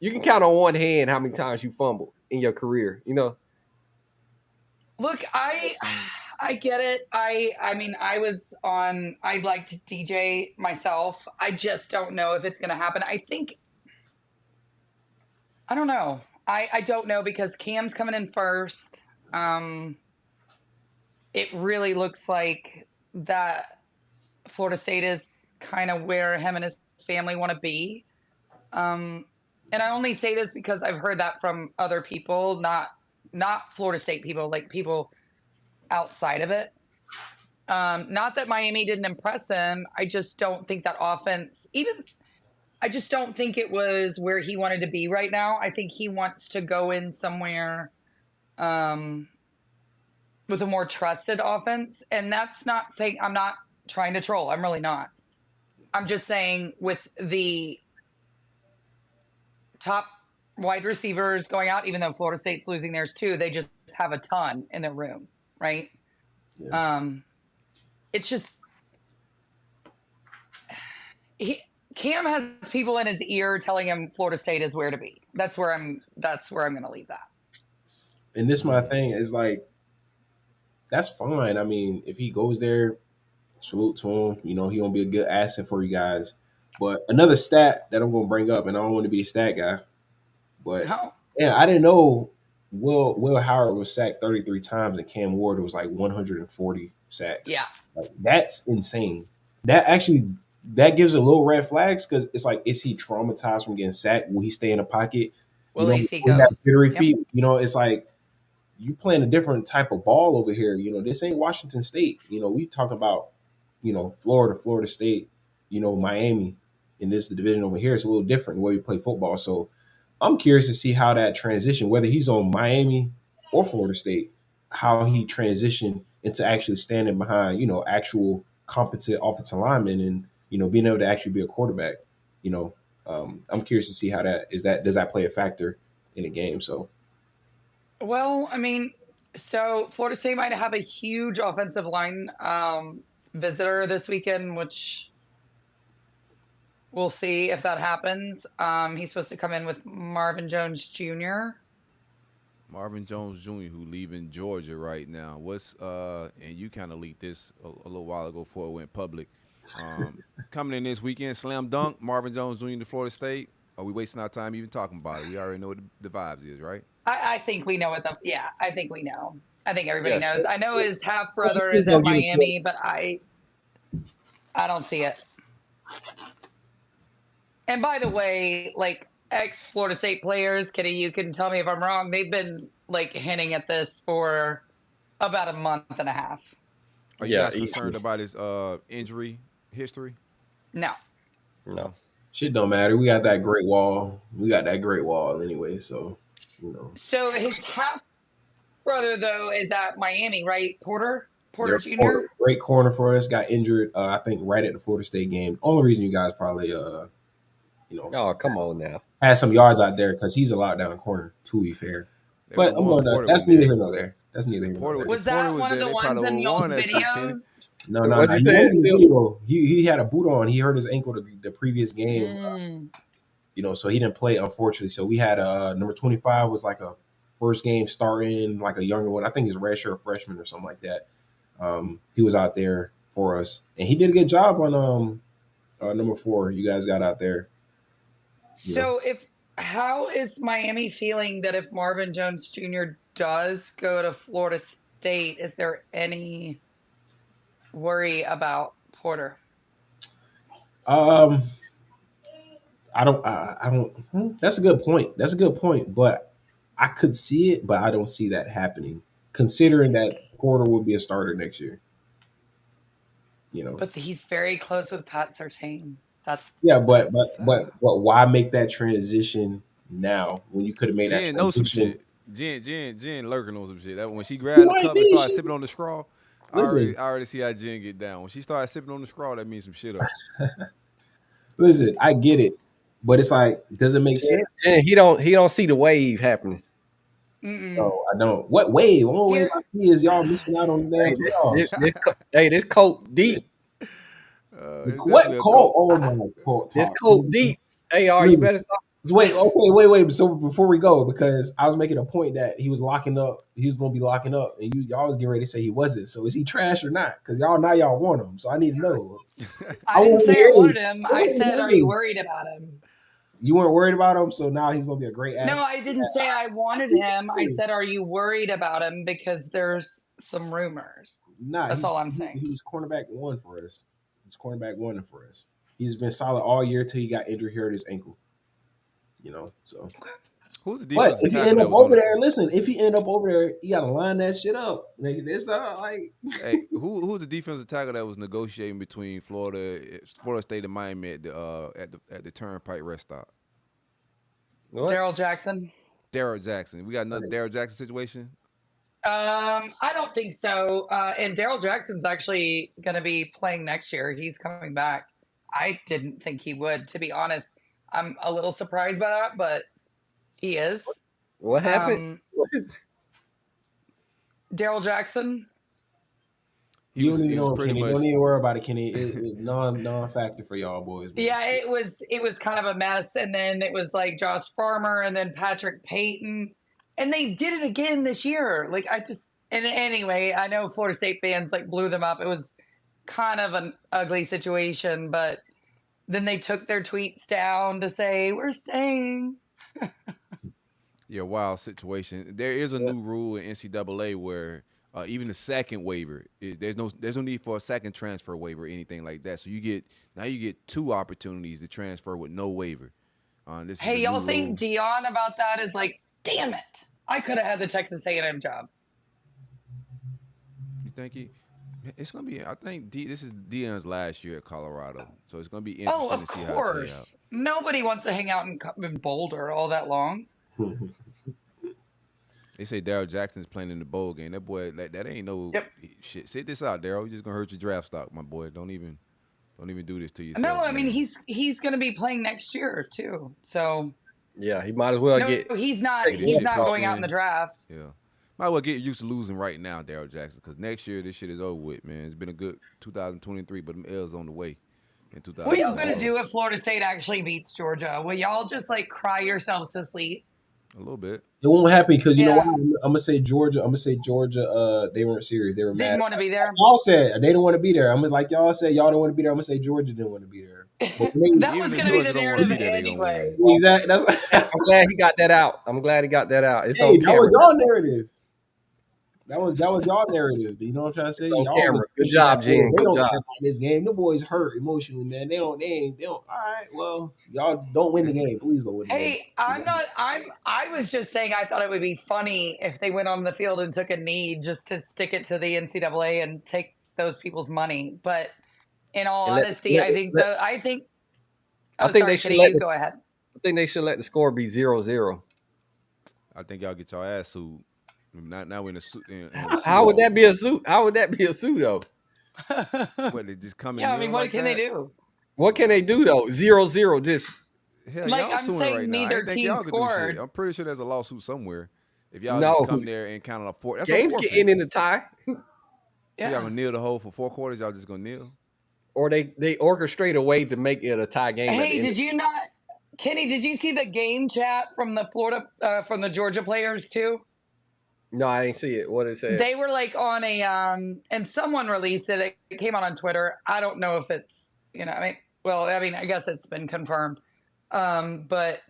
You can count on one hand how many times you fumbled in your career. Look, I get it. I like to DJ myself. I just don't know if it's going to happen. I don't know. I don't know because Cam's coming in first. It really looks like that Florida State is kind of where him and his family want to be. And I only say this because I've heard that from other people, not Florida State people, people outside of it. Not that Miami didn't impress him. I just don't think that offense, I just don't think it was where he wanted to be right now. I think he wants to go in somewhere with a more trusted offense. And that's not saying I'm not trying to troll. I'm really not. I'm just saying with the top wide receivers going out, even though Florida State's losing theirs too, they just have a ton in their room, right? Yeah. It's just Cam has people in his ear telling him Florida State is where to be. That's where I'm going to leave that. And this my thing is like, that's fine. I mean, if he goes there, salute to him. You know, he gonna be a good asset for you guys. But another stat that I'm gonna bring up, and I don't want to be a stat guy, but No. yeah, I didn't know Will Howard was sacked 33 times and Cam Ward was like 140 sacks. Yeah. Like, that's insane. That gives a little red flags because it's like, is he traumatized from getting sacked? Will he stay in the pocket? Well, you at know, least he will have goes. jittery Yep. feet? You know, it's like you playing a different type of ball over here. You know, this ain't Washington State. You know, we talk about, you know, Florida State, you know, Miami. In this division over here, it's a little different the way we play football. So I'm curious to see how that transition, whether he's on Miami or Florida State, how he transitioned into actually standing behind, you know, actual competent offensive linemen and, you know, being able to actually be a quarterback. You know, I'm curious to see how does that play a factor in the game? So, Well, I mean, so Florida State might have a huge offensive line visitor this weekend, which we'll see if that happens. He's supposed to come in with Marvin Jones Jr. Marvin Jones Jr., who leaving Georgia right now. What's and you kind of leaked this a little while ago before it went public. Coming in this weekend, slam dunk, Marvin Jones Jr. to Florida State. Are we wasting our time even talking about it? We already know what the vibes is, right? I think we know what I think we know. I think everybody Yes. knows. I know his half brother is He's at gonna get Miami, but I don't see it. And by the way, like ex Florida State players, Kitty, you can tell me if I'm wrong. They've been like hinting at this for about a month and a half. Are you guys concerned about his injury history? No. shit don't matter. We got that great wall. Anyway. So, you know. So his half brother though is at Miami, right? Porter Jr. Great corner for us. Got injured, I think, right at the Florida State game. Only reason you guys probably, you know, Oh, come on now. had some yards out there because he's a lockdown corner. To be fair, but I'm going. That's neither here nor there. That's neither here nor there. Was that one of the ones in y'all's videos? No. What'd you say? He had a boot on. He hurt his ankle the previous game. You know, so he didn't play, unfortunately. So we had number 25 was like a first game starting, like a younger one. I think he's a redshirt freshman or something like that. He was out there for us, and he did a good job on number 4. You guys got out there. So how is Miami feeling that if Marvin Jones Jr. does go to Florida State, is there any worry about Porter? I don't. That's a good point. But I could see it, but I don't see that happening. Considering that Porter will be a starter next year, you know. But he's very close with Pat Surtain. But why make that transition now when you could have made that transition? Knows some shit. Jen Lurker knows some shit. That when she grabbed the cup and started sipping on the straw, I already see how Jen get down. When she started sipping on the straw, that means some shit up. Listen, I get it, but it's like, does it make sense? He don't see the wave happening. No, I don't. What wave? The only wave I see is y'all missing out on the damn playoffs. This coat deep. What coat? Oh my God! This coat deep. Hey, you better stop. Wait. So before we go, because I was making a point that he was locking up. He was going to be locking up, and y'all was getting ready to say he wasn't. So is he trash or not? Because y'all want him. So I need to know. I didn't say I wanted him. I said, are you worried about him? You weren't worried about him, so now he's going to be a great asset. No, I didn't say I wanted him. I said, are you worried about him? Because there's some rumors. Nah, that's all I'm saying. He's cornerback 1 for us. He's been solid all year till he got injured, hurt his ankle. You know, so. Who's the defense? But if he end up over there, if he end up over there, you got to line that shit up. It's not like. Hey, who's the defensive tackle that was negotiating between Florida State and Miami at the Turnpike rest stop? Daryl Jackson. We got another Daryl Jackson situation. I don't think so. And Daryl Jackson's actually going to be playing next year. He's coming back. I didn't think he would, to be honest. I'm a little surprised by that, but he is. What happened? Daryl Jackson. You don't even know, pretty Kenny. much. Don't even worry about it, Kenny. It non-factor for y'all boys. Man. Yeah, it was kind of a mess, and then it was like Josh Farmer and then Patrick Payton, and they did it again this year. Like and anyway, I know Florida State fans like blew them up. It was kind of an ugly situation, but then they took their tweets down to say we're staying. Yeah, wild situation. There is a new rule in NCAA where even the second waiver, there's no need for a second transfer waiver or anything like that. So you get 2 opportunities to transfer with no waiver. Hey, y'all think Dion about that is like, damn it, I could have had the Texas A&M job. You think it's gonna be? I think this is Dion's last year at Colorado, so it's gonna be interesting to see how it plays out. Nobody wants to hang out in Boulder all that long. They say Daryl Jackson's playing in the bowl game. That boy, that ain't no shit. Sit this out, Daryl. You're just gonna hurt your draft stock, my boy. Don't even do this to yourself. No, I mean man. he's gonna be playing next year too. So yeah, he might as well get. He's not going out in the draft. Yeah, might as well get used to losing right now, Daryl Jackson, because next year this shit is over with, man. It's been a good 2023, but them L's on the way in 2024. What y'all gonna do if Florida State actually beats Georgia? Will y'all just like cry yourselves to sleep? A little bit. It won't happen because you know what? I'm gonna say Georgia. They weren't serious. They were mad. Didn't want to be there. Y'all said they didn't want to be there. I'm like y'all said y'all don't want to be there. I'm gonna say Georgia didn't want to be there. That was gonna be the narrative anyway. Exactly. That's I'm glad he got that out. It's hey, on that camera. was y'all narrative. That was y'all narrative. You know what I'm trying to say? It's on y'all camera. Good job, Gene. They Good don't job. care about this game. The boys hurt emotionally, man. They don't. All right. Well, y'all don't win the game. Please don't win the game. Hey, I was just saying I thought it would be funny if they went on the field and took a knee just to stick it to the NCAA and take those people's money. But in all honesty, I think they should go ahead. I think they should let the score be 0-0. I think y'all get your ass sued. Now we're in a suit. How would that be a suit? How would that be a suit though? What, they just come in? Yeah, I mean, what can they do? What can they do though? 0-0, just hell, like y'all I'm saying, right neither team scored. I'm pretty sure there's a lawsuit somewhere. If y'all just come there and count on a four, that's games get in the tie. So y'all gonna kneel the whole for 4 quarters? Y'all just gonna kneel? Or they orchestrate a way to make it a tie game. Hey, did you not, Kenny? Did you see the game chat from the Georgia players too? No, I didn't see it. What did it say? They were like on a and someone released it. It came out on Twitter. I don't know if it's I guess it's been confirmed. But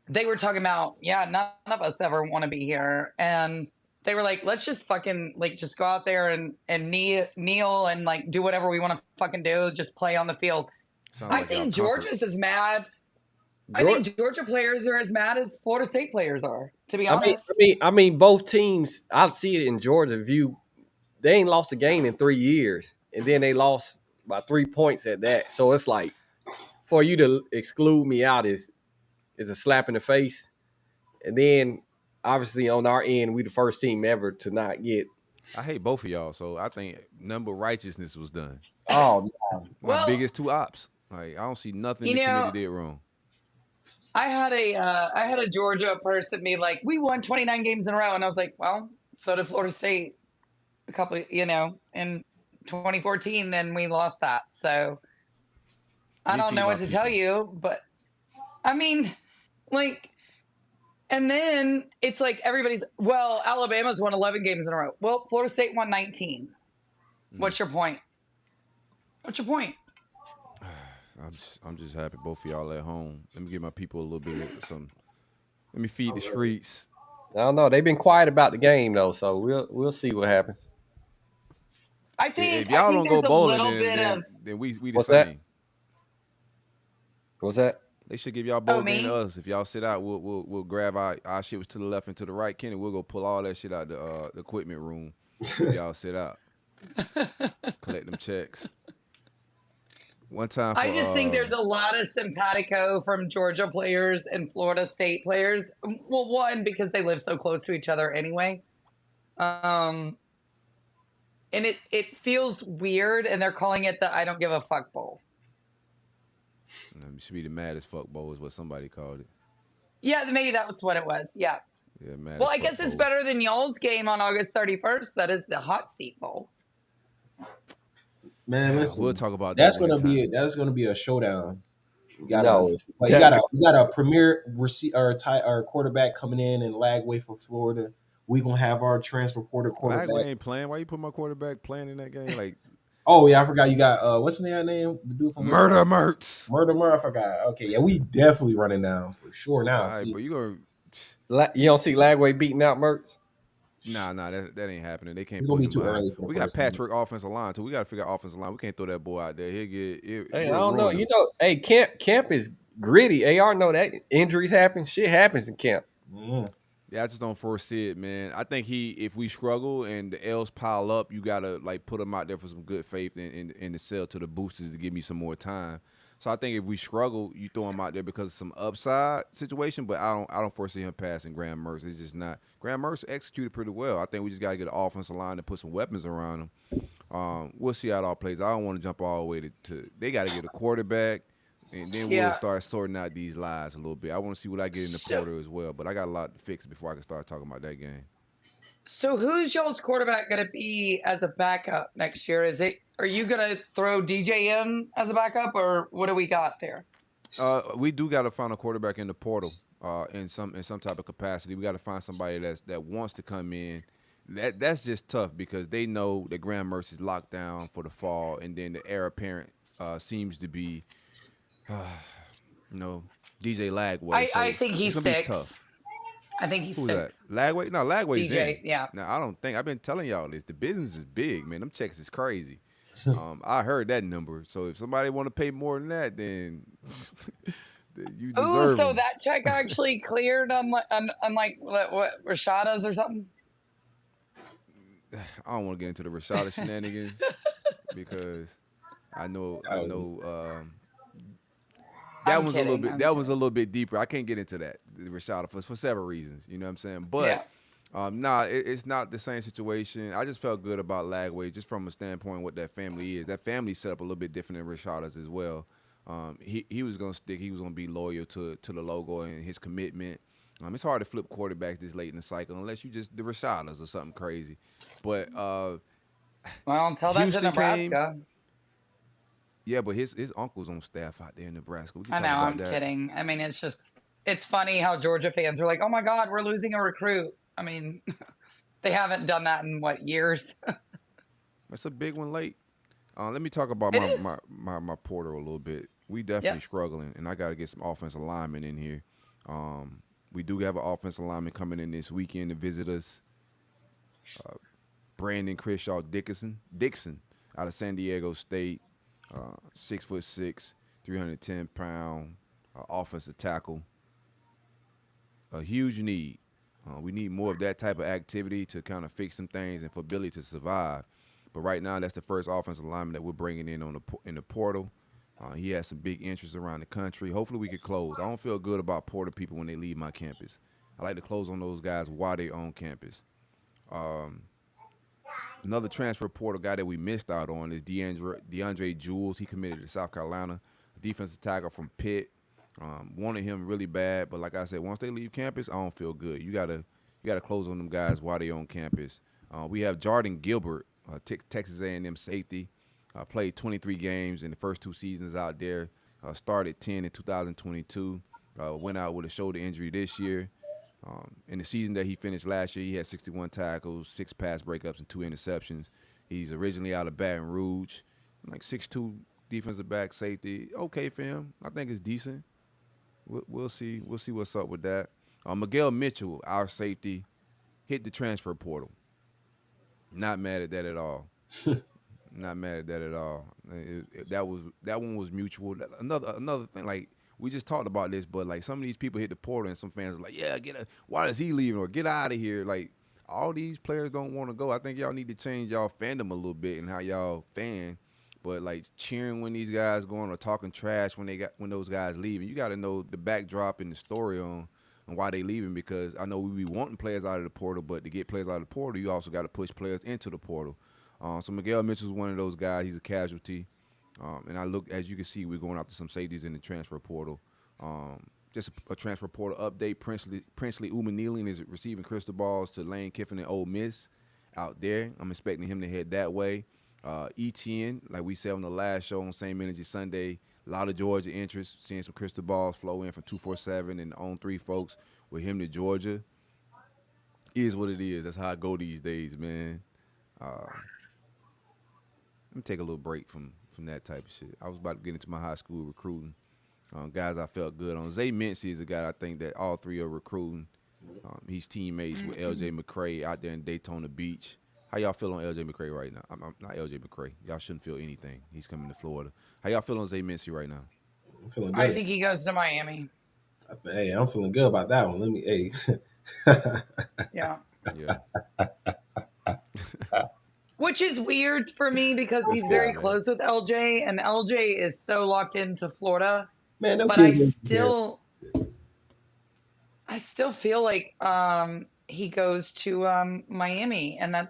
they were talking about none of us ever want to be here, and they were like, let's just fucking just go out there and kneel and like do whatever we want to fucking do. Just play on the field. I think Georgia's as mad. I think Georgia players are as mad as Florida State players are, to be honest. I mean, both teams, I see it in Georgia view. They ain't lost a game in 3 years, and then they lost by 3 points at that. So it's like, for you to exclude me out is a slap in the face. And then, obviously, on our end, we the first team ever to not get. I hate both of y'all, so I think number righteousness was done. Oh, no. My biggest 2 ops. Like, I don't see nothing the committee did wrong. I had a Georgia person be like, we won 29 games in a row. And I was like, well, so did Florida State a couple, in 2014, then we lost that. So I don't know what to tell you, but I mean, and then it's like everybody's, well, Alabama's won 11 games in a row. Well, Florida State won 19. What's your point? I'm just happy both of y'all at home. Let me give my people a little bit of some. Let me feed the streets. I don't know. They've been quiet about the game though, so we'll see what happens. I think if y'all don't go bowling, then we the same. That? What's that? They should give y'all bowl game to us. If y'all sit out, we'll grab our shit was to the left and to the right, Kenny. We'll go pull all that shit out the equipment room. If y'all sit out, collect them checks. One time I just think there's a lot of simpatico from Georgia players and Florida State players. Well, one, because they live so close to each other anyway. And it feels weird, and they're calling it the I don't give a fuck bowl. It should be the maddest fuck bowl is what somebody called it. Yeah, maybe that was what it was. Yeah. Yeah, maddest Well, I fuck guess it's bowl. better than y'all's game on August 31st. That is the hot seat bowl. Man, listen, we'll talk about that. That's gonna be a showdown. You got No, a premier or quarterback coming in and Lagway for Florida. We gonna have our transfer portal quarterback. Lagway ain't playing. Why you put my quarterback playing in that game? Like, oh yeah, I forgot you got what's the name? The dude from Murder Mertz. I forgot. Okay, yeah, we definitely running down for sure now. All right, but you don't see Lagway beating out Mertz? Nah, that ain't happening. They can't. It's gonna be too early for the We got Patrick offensive line too. We got to figure out offensive line. We can't throw that boy out there. He'll get. Hey, I don't know. You know, hey, camp is gritty. AR know that injuries happen. Shit happens in camp. Mm. Yeah, I just don't foresee it, man. I think if we struggle and the L's pile up, you gotta like put him out there for some good faith and to sell to the boosters to give me some more time. So I think if we struggle, you throw him out there because of some upside situation. But I don't foresee him passing Graham Mertz. It's just not. Graham Mertz executed pretty well. I think we just got to get an offensive line and put some weapons around him. We'll see how it all plays. I don't want to jump all the way to they got to get a quarterback, and then we'll start sorting out these lies a little bit. I want to see what I get in the portal as well. But I got a lot to fix before I can start talking about that game. So who's y'all's quarterback going to be as a backup next year? Are you going to throw DJ in as a backup, or what do we got there? We do got to find a quarterback in the portal in some type of capacity. We got to find somebody that wants to come in. That's just tough because they know that Graham Mertz is locked down for the fall, and then the heir apparent seems to be, DJ Lagway. I think he's 6. Tough. I think he's Who's 6. that? Lagway? No, Lagway's DJ, in. yeah. Now, I don't think. I've been telling y'all this. The business is big, man. Them checks is crazy. I heard that number. So if somebody want to pay more than that, then you deserve Oh, so them. that check actually cleared on like what Rashada's or something? I don't want to get into the Rashada shenanigans because I know that was a little bit deeper. I can't get into that, Rashada, for several reasons. You know what I'm saying? But it's not the same situation. I just felt good about Lagway just from a standpoint of what that family is. That family set up a little bit different than Rashada's as well. He was gonna stick. He was gonna be loyal to the logo and his commitment. It's hard to flip quarterbacks this late in the cycle unless you just the Rashadas or something crazy. But well, until that's in Nebraska. Yeah, but his uncle's on staff out there in Nebraska. I know, I'm kidding. I mean, it's funny how Georgia fans are like, oh my God, we're losing a recruit. I mean, they haven't done that in what, years? That's a big one late. Let me talk about my portal a little bit. We definitely struggling, and I got to get some offensive linemen in here. We do have an offensive lineman coming in this weekend to visit us. Brandon Crenshaw Dixon out of San Diego State. 6'6", 310-pound offensive tackle. A huge need. We need more of that type of activity to kind of fix some things and for Billy to survive. But right now, that's the first offensive lineman that we're bringing in in the portal. He has some big interests around the country. Hopefully, we can close. I don't feel good about portal people when they leave my campus. I like to close on those guys while they're on campus. Another transfer portal guy that we missed out on is DeAndre Jules. He committed to South Carolina, a defensive tackle from Pitt. Wanted him really bad, but like I said, once they leave campus, I don't feel good. You gotta close on them guys while they're on campus. We have Jordan Gilbert, Texas A&M safety. Played 23 games in the first 2 seasons out there. Started 10 in 2022. Went out with a shoulder injury this year. In the season that he finished last year, he had 61 tackles, 6 pass breakups, and 2 interceptions. He's originally out of Baton Rouge, like 6'2", defensive back, safety. Okay for him. I think it's decent. We'll see. We'll see what's up with that. Miguel Mitchell, our safety, hit the transfer portal. Not mad at that at all. Not mad at that at all. That one was mutual. Another thing, like, we just talked about this, but like some of these people hit the portal and some fans are like, yeah, why is he leaving or get out of here? Like, all these players don't want to go. I think y'all need to change y'all fandom a little bit and how y'all fan. But like cheering when these guys going or talking trash when those guys leaving, you got to know the backdrop and the story on why they leaving, because I know we be wanting players out of the portal, but to get players out of the portal, you also got to push players into the portal. So Miguel Mitchell's one of those guys. He's a casualty. And I look, as you can see, we're going after some safeties in the transfer portal. Just a transfer portal update. Princely Umanilian is receiving crystal balls to Lane Kiffin and Ole Miss out there. I'm expecting him to head that way. ETN, like we said on the last show on Same Energy Sunday, a lot of Georgia interest, seeing some crystal balls flow in from 247 and on 3 folks with him to Georgia. Is what it is. That's how I go these days, man. Let me take a little break from that type of shit. I was about to get into my high school recruiting. Guys I felt good on. Zay Mincy is a guy I think that all 3 are recruiting. He's teammates with LJ McCray out there in Daytona Beach. How y'all feel on LJ McCray right now? I'm not LJ McCray. Y'all shouldn't feel anything. He's coming to Florida. How y'all feel on Zay Mincy right now? I'm feeling good. I think he goes to Miami. Hey, I'm feeling good about that one. Let me. Hey. Yeah. Yeah. Which is weird for me because he's very close with LJ, and LJ is so locked into Florida. Man, but I still feel like he goes to Miami, and I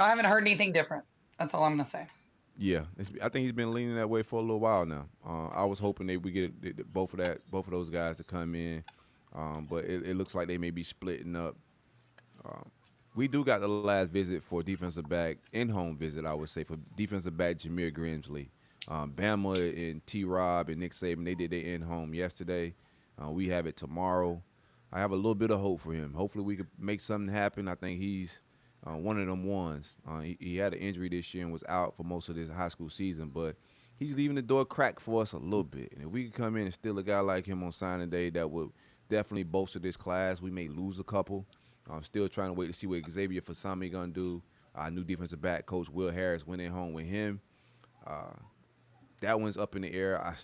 haven't heard anything different. That's all I'm gonna say. Yeah, I think he's been leaning that way for a little while now. I was hoping that we get both of those guys to come in, but it looks like they may be splitting up. We do got the last visit for defensive back, in-home visit, I would say, for defensive back Jameer Grimsley. Bama and T-Rob and Nick Saban, they did their in-home yesterday. We have it tomorrow. I have a little bit of hope for him. Hopefully we could make something happen. I think he's one of them ones. He had an injury this year and was out for most of this high school season, but he's leaving the door cracked for us a little bit. And if we could come in and steal a guy like him on signing day, that would definitely bolster this class. We may lose a couple. I'm still trying to wait to see what Xavier Fasami going to do. Our new defensive back coach, Will Harris, went in home with him. That one's up in the air.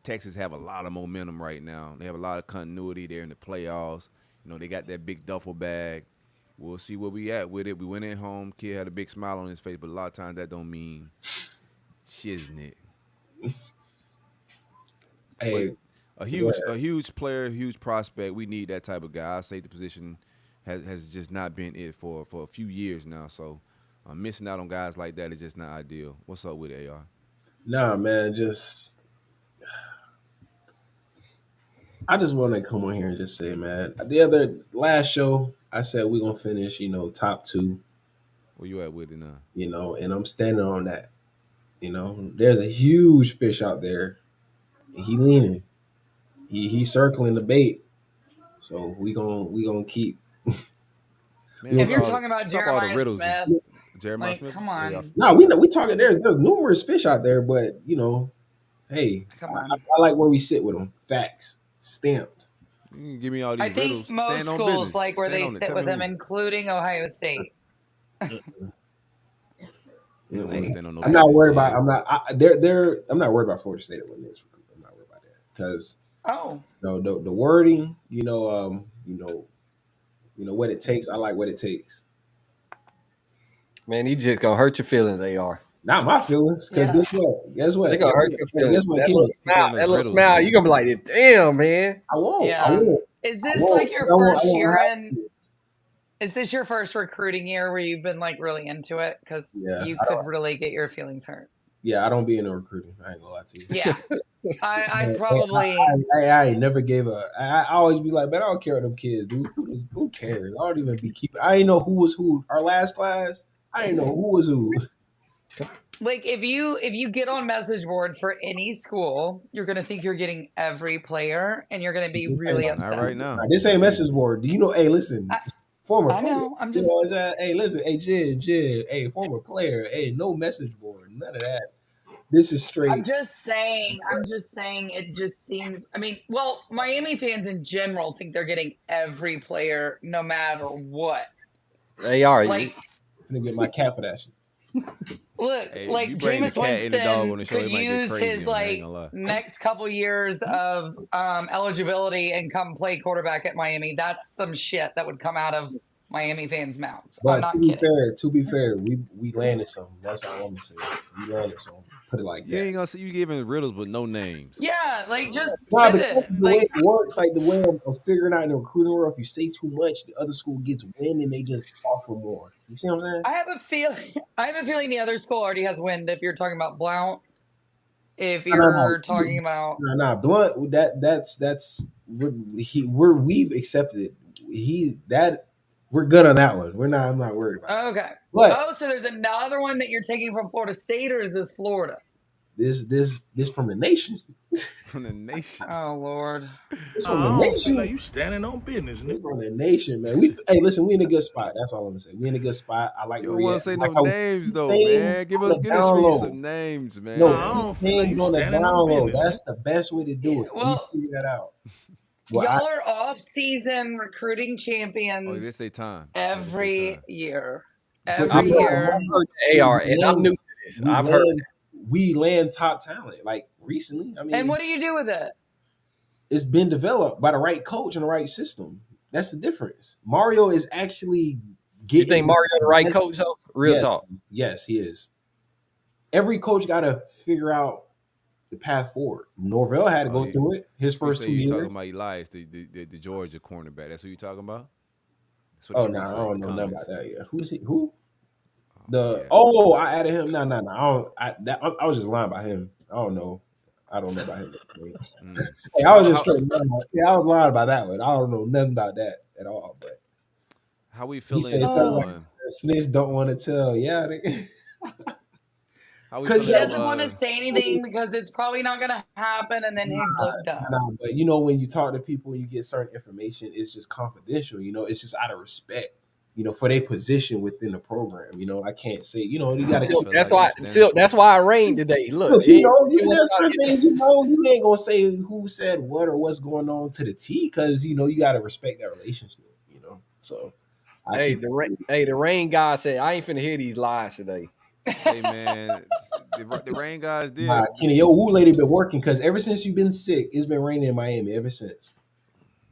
Texas have a lot of momentum right now. They have a lot of continuity there in the playoffs. You know, they got that big duffel bag. We'll see where we at with it. We went in home. Kid had a big smile on his face, but a lot of times that don't mean shiznit. Hey, a huge player, huge prospect. We need that type of guy. Our safety position has just not been it for a few years now. So missing out on guys like that is just not ideal. What's up with AR? Nah, man, I just want to come on here and just say, man, last show, I said we're going to finish, top 2. Where you at with it now? And I'm standing on that. There's a huge fish out there, and he leaning. He's circling the bait. So we gonna keep. Man, if you're talking about Jeremiah Smith, Smith, come on. No, we talking. There's numerous fish out there, but hey, come on. I like where we sit with them. Facts stamped. You can give me all these I think riddles. most schools like where they sit with him, including Ohio State. I'm not worried about. I'm not worried about Florida State winning this. I'm not worried about that because the wording. What it takes. I like what it takes. Man, you just gonna hurt your feelings. AR. Not my feelings, because guess what? They gonna hurt your feelings. Guess what? That little smile, you gonna be like, damn, man. I won't. Yeah. I won't. Is this like your first year in? Is this your first recruiting year where you've been like really into it? Because you could really get your feelings hurt. Yeah, I don't be into recruiting. I ain't gonna lie to you. Yeah, I probably. I ain't never gave a. I always be like, man, I don't care what them kids do. Who cares? I don't even be keeping. I ain't know who was who. Our last class, I ain't know who was who. Like if you get on message boards for any school, you're gonna think you're getting every player, and you're gonna be really upset. Not right now. This ain't message board. Do you know? Hey, listen. Former I know. player, I'm just. Hey, listen. Hey, Jid. Hey, former player. Hey, no message board. None of that. This is straight. I'm just saying. It just seems. I mean, well, Miami fans in general think they're getting every player, no matter what. They are. I'm gonna get my cat for that shit. Look, hey, like Jameis Winston could use his next couple years of eligibility and come play quarterback at Miami. That's some shit that would come out of Miami fans' mouths. But I'm not kidding. to be fair, we landed something. That's all I'm gonna say. We landed something. Put it like You that. ain't gonna see you giving riddles with no names. Yeah, like just Nah, spit because it. the way Like, it works, like the way of figuring out in the recruiting world, if you say too much, the other school gets wind and they just offer more. You see what I'm saying? I have a feeling the other school already has wind. If you're talking about Blount, if you're talking about Blunt. That's we've accepted it. We're good on that one. I'm not worried about it. okay. But So there's another one that you're taking from Florida State, or is this Florida? this from the nation. From the nation. Oh Lord. It's from the nation. Like you standing on business, It's nigga. from the nation, man. Listen, we in a good spot. That's all I'm gonna say. We in a good spot. I like. You don't want to say no how names though, things man. Give on us the get down us low. some names, man. No, I don't feel like things you on the standing down on low. business. That's the best way to do it. Well, we figure that out. y'all are off-season recruiting champions. Oh, this they time. Every year. I've heard the AR, and I'm new to this. I've heard we land top talent like recently. I mean, and what do you do with it? It's been developed by the right coach and the right system. That's the difference. Mario is actually getting. You think Mario the right coach? Though? Real talk. Yes, he is. Every coach got to figure out the path forward. Norvell had to go through it. His first 2 years. You talking about Elias, the Georgia cornerback? That's who you talking about? Oh no, I don't know nothing about that yet. Who is he? Who? I added him. No. I was just lying about him. I don't know about him. Hey, I was just straight lying. Yeah, I was lying about that one. I don't know nothing about that at all. But how we feeling? He sounds like a snitch don't want to tell. Yeah. Because he doesn't want to say anything because it's probably not going to happen, and then he'd look dumb. But when you talk to people and you get certain information, it's just confidential. It's just out of respect. For their position within the program. I can't say. You got to. That's why I reigned today. Look, there's certain things. You ain't gonna say who said what or what's going on to the T because you got to respect that relationship. So. The rain guy said, "I ain't finna hear these lies today." Hey man, the rain guys did. Kenny, your woo lady been working because ever since you've been sick, it's been raining in Miami ever since.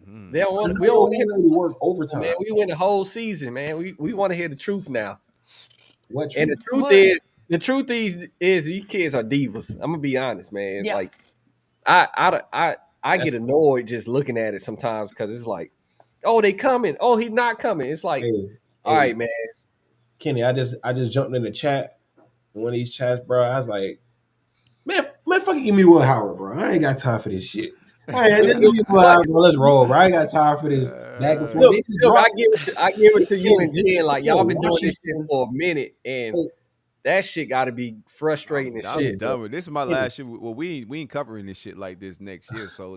We don't want to hear the work overtime. Man, we win the whole season, man. We want to hear the truth now. What truth? And the truth is these kids are divas. I'm gonna be honest, man. Yeah. Like, I get annoyed just looking at it sometimes because it's like, oh, they coming. Oh, he's not coming. It's like, all right, man. Kenny, I just jumped in the chat. One of these chats, bro. I was like, man, fucking give me Will Howard, bro. I ain't got time for this shit. Just give me Will Howard, bro. Let's roll, bro. I ain't got time for this back and forth. I give it to you and Jen. Like, y'all been doing this shit for a minute, and that shit got to be frustrating as shit. Done with. This is my last year. Well, we ain't covering this shit like this next year. So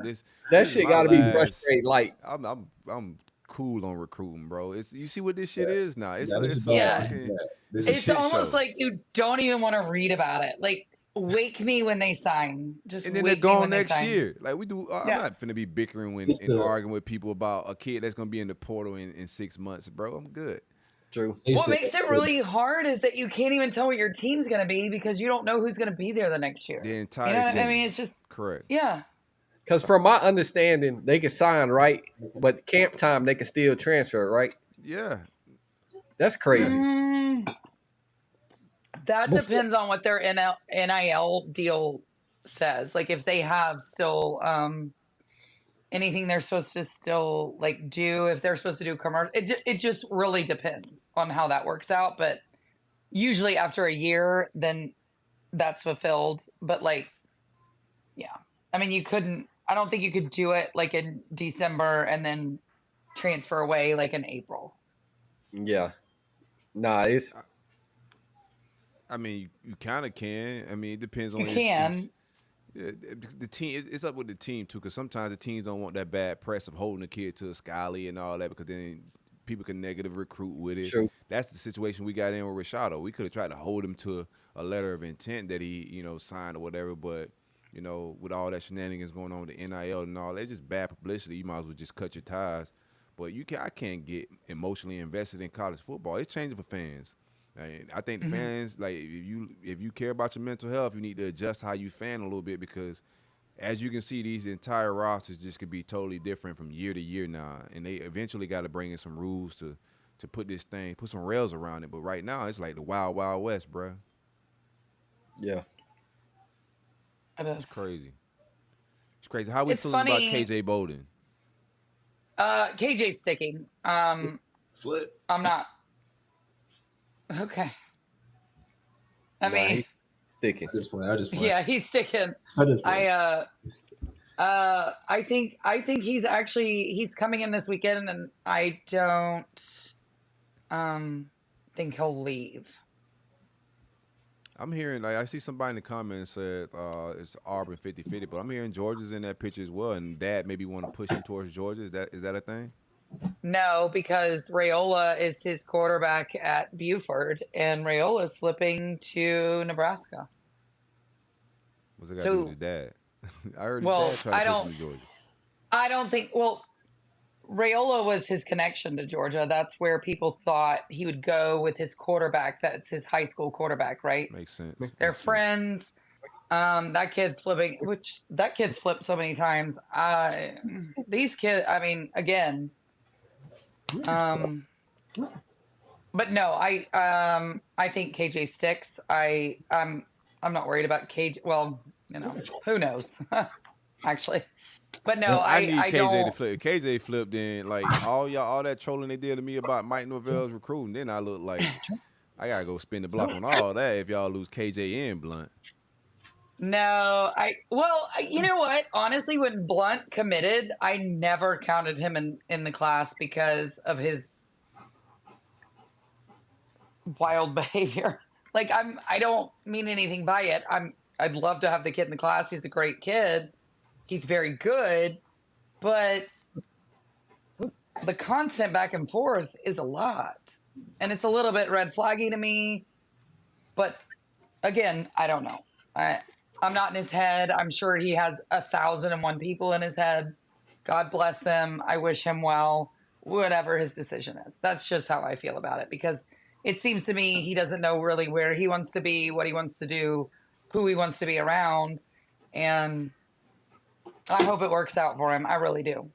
that shit got to be frustrating. Like, I'm cool on recruiting, bro. You see what this shit is now. It's almost like you don't even want to read about it. Like, wake me when they sign. And then they're gone next year. Like we do. I'm not finna be bickering and arguing with people about a kid that's gonna be in the portal in 6 months, bro. I'm good. True. What makes it really hard is that you can't even tell what your team's gonna be because you don't know who's gonna be there the next year. The entire team. I mean, it's just correct. Yeah. Because from my understanding, they can sign, right? But camp time, they can still transfer, right? Yeah. That's crazy. That depends on what their NIL deal says. Like if they have still anything they're supposed to still like do, if they're supposed to do commercial, it just really depends on how that works out. But usually after a year, then that's fulfilled. But like, yeah, I mean, I don't think you could do it like in December and then transfer away like in April. Yeah. Nah, I mean, you kind of can. I mean, it depends on. You can. The team, it's up with the team too, because sometimes the teams don't want that bad press of holding a kid to a Scally and all that, because then people can negative recruit with it. True. That's the situation we got in with Rashado. We could have tried to hold him to a letter of intent that he, signed or whatever, but with all that shenanigans going on with the NIL and all, that's just bad publicity. You might as well just cut your ties. But I can't get emotionally invested in college football. It's changing for fans. I think the fans, like, if you care about your mental health, you need to adjust how you fan a little bit, because as you can see, these entire rosters just could be totally different from year to year now, and they eventually got to bring in some rules to to put some rails around it. But right now, it's like the wild, wild west, bro. Yeah. It's crazy. It's crazy. How we It's feeling about funny. KJ Bolden? KJ's sticking. Flip. I'm not. Okay. I mean, he's sticking. I just play. Yeah, he's sticking. I just play. I think he's coming in this weekend, and I don't think he'll leave. I'm hearing, like, I see somebody in the comments said it's Auburn 50-50, but I'm hearing Georgia's in that picture as well, and Dad maybe want to push him towards Georgia. Is that a thing? No, because Raiola is his quarterback at Buford, and Raiola's flipping to Nebraska. What's it got to do with his dad? I heard his dad try to push him to Georgia. I don't think. Well, Raiola was his connection to Georgia. That's where people thought he would go with his quarterback. That's his high school quarterback, right? Makes sense. They're friends. That kid's flipping, that kid's flipped so many times. These kids, I mean, again, but no, I think KJ sticks. I'm not worried about KJ. Well, who knows? Actually. But no, I need KJ don't. to flip. If KJ flipped, then like all that trolling they did to me about Mike Norvell's recruiting, then I look like I gotta go spin the block on all that if y'all lose KJ and Blunt. No, you know what? Honestly, when Blunt committed, I never counted him in the class because of his wild behavior. Like I don't mean anything by it. I'd love to have the kid in the class. He's a great kid. He's very good, but the constant back and forth is a lot. And it's a little bit red flaggy to me. But again, I don't know. I'm not in his head. I'm sure he has 1,001 people in his head. God bless him. I wish him well, whatever his decision is. That's just how I feel about it, because it seems to me he doesn't know really where he wants to be, what he wants to do, who he wants to be around. And I hope it works out for him. I really do.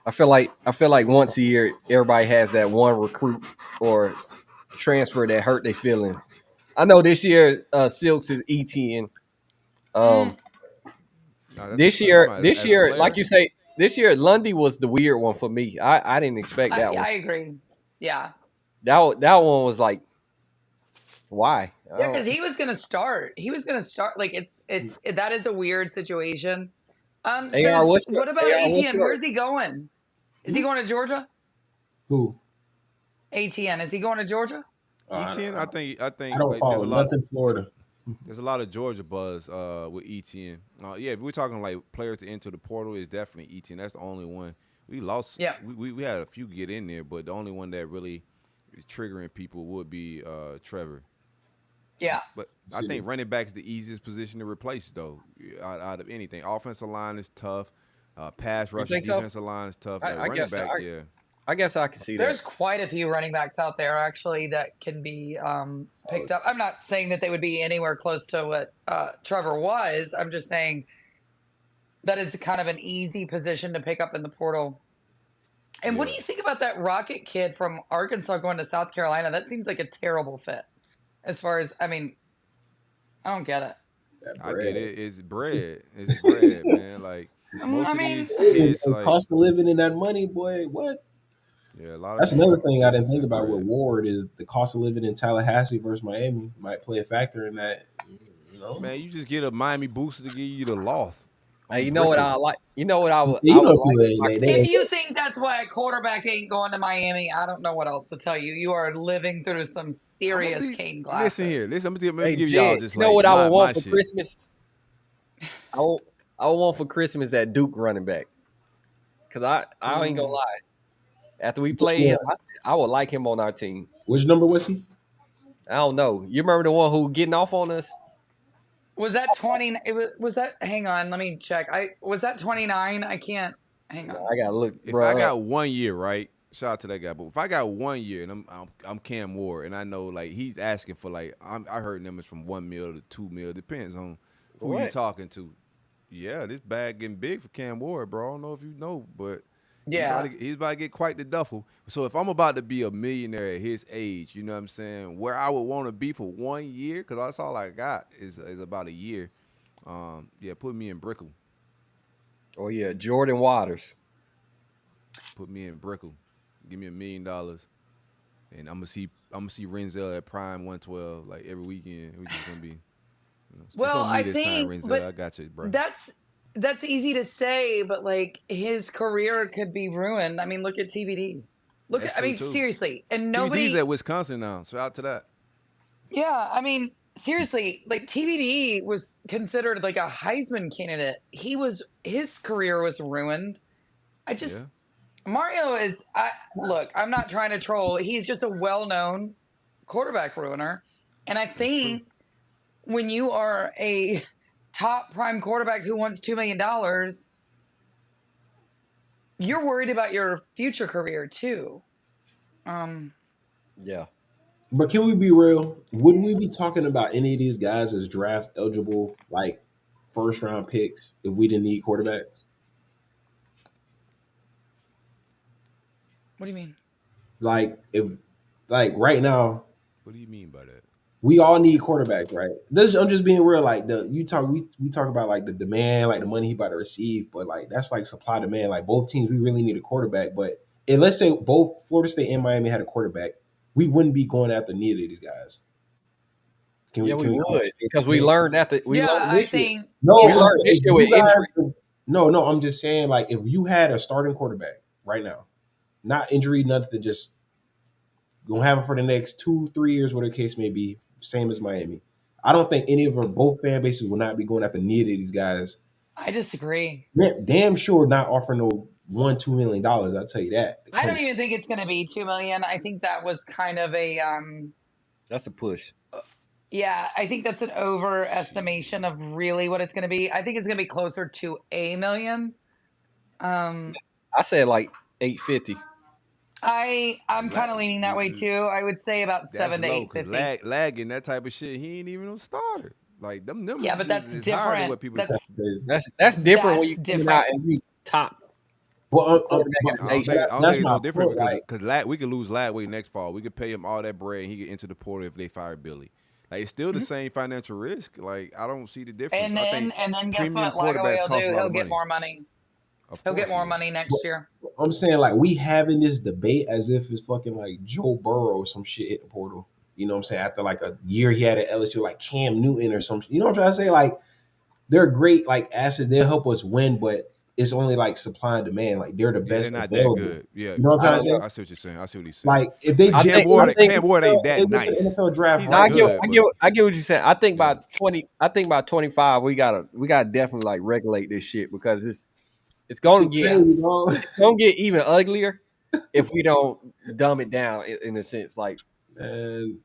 I feel like once a year, everybody has that one recruit or transfer that hurt their feelings. I know this year, Silks is ETN. This year, like you say, this year Lundy was the weird one for me. I didn't expect that one. I agree. Yeah. That one was like, why? Yeah, because he was gonna start. Like that is a weird situation. What about ATN? Where's he going? Is he going to Georgia? Who? ATN. Is he going to Georgia? ETN, I think I don't follow nothing Florida. There's a lot of Georgia buzz with ETN. Yeah, if we're talking like players to enter the portal, it's definitely ETN. That's the only one. We lost. Yeah. We had a few get in there, but the only one that really is triggering people would be Trevor. Yeah. But I think running back's the easiest position to replace, though, out of anything. Offensive line is tough. Pass rush, defensive line is tough. I running guess back, yeah. I guess I can see There's that. quite a few running backs out there, actually, that can be picked up. I'm not saying that they would be anywhere close to what Trevor was. I'm just saying that is kind of an easy position to pick up in the portal. And what do you think about that Rocket kid from Arkansas going to South Carolina? That seems like a terrible fit. As far as, I don't get it. I get it. It's bread. It's bread, man. Like most of these kids, like cost of living and that money, boy. What? Yeah, a lot of that's another thing I didn't think about with Ward is the cost of living in Tallahassee versus Miami might play a factor in that. Man, you just get a Miami booster to give you the loft. Hey, you know what I like? You know what I would? If you think that's why a quarterback ain't going to Miami, I don't know what else to tell you. You are living through some serious cane glasses. Listen here. Listen, I'm gonna give y'all just. You know what I would want for Christmas? I would want for Christmas that Duke running back. Cause I ain't gonna lie. After we play him, I would like him on our team. Which number was he? I don't know. You remember the one who getting off on us? Was that 20? Was that? Hang on, let me check. Was that 29? I can't. Hang on. I gotta look. If I got 1 year, right? Shout out to that guy. But if I got 1 year and I'm Cam Ward and I know like he's asking for like I heard numbers from $1 million to $2 million. Depends on who you talking to. Yeah, this bag getting big for Cam Ward, bro. I don't know if you know, but Yeah. He's about to get quite the duffel. So if I'm about to be a millionaire at his age, you know what I'm saying, where I would want to be for 1 year, because that's all I got is about a year. Yeah, put me in Brickle. Oh yeah, Jordan Waters. Put me in Brickle. Give me $1 million, and I'm gonna see Renzel at prime 112 like every weekend. We just gonna be. It's Well, on me I this time, think, Renzel. but I got you, bro. that's easy to say, but like his career could be ruined. I mean, look at TBD. That's I true mean, too. seriously, and TBD's nobody. at Wisconsin now. Shout out to that. Yeah, I mean, seriously, like TBD was considered like a Heisman candidate. His career was ruined. I just Yeah. Mario is. Look, I'm not trying to troll. He's just a well-known quarterback ruiner, and I That's true. think when you are a top prime quarterback who wants $2 million, you're worried about your future career too. Yeah. But can we be real? Would we be talking about any of these guys as draft eligible, like first round picks, if we didn't need quarterbacks? What do you mean? Like if, like right now, What do you mean by that? we all need quarterbacks, right? I'm just being real. Like we talk about like the demand, like the money he about to receive, but like that's like supply demand. Like both teams, we really need a quarterback. But if let's say both Florida State and Miami had a quarterback, we wouldn't be going after neither of these guys. We Can would, because we learned that we learned I this year. think. No, We Yeah, learned this year with injury. no, I'm just saying, like, if you had a starting quarterback right now, not injury, nothing, just gonna have it for the next 2-3 years, whatever the case may be, same as Miami. I don't think any of our both fan bases will not be going after neither of these guys. I disagree. Damn sure not offering no $1-2 million. I'll tell you that. I don't even think it's going to be 2 million. I think that was kind of a That's a push. yeah, I think that's an overestimation of really what it's going to be. I think it's going to be closer to $1 million. I said like 850. I'm kind of leaning that way too. I would say about That's 7 to low, 850. lagging that type of shit. He ain't even no starter. Like them numbers. Yeah, but that's is higher than different. what people. That's different when That's you come out and you top. Well, quarterback I don't think that's it's my no different point. because we could lose Lagway next fall. We could pay him all that bread and he could enter the portal if they fire Billy. Like it's still the same financial risk. Like I don't see the difference. And I think then guess premium what Lagway quarterbacks will cost a do? lot He'll of get money. more money. Of He'll get course more he money next year. I'm saying, like, we having this debate as if it's fucking like Joe Burrow or some shit hit the portal. You know what I'm saying? After like a year he had at LSU, like Cam Newton or something. You know what I'm trying to say? Like, they're great, like, assets. They'll help us win, but it's only like supply and demand. Like, they're the Yeah, best they're not available. that good. Yeah, You know what I'm trying to say? I see what you're saying. I see what he's saying. Like, if they Cam Ward ain't that went to nice. NFL draft, He's right? good. I get what you're saying. I think Yeah. by 20, I think by 25, we gotta definitely like regulate this shit because it's gonna get Crazy, bro. it's gonna get even uglier if we don't dumb it down in a sense. Like, And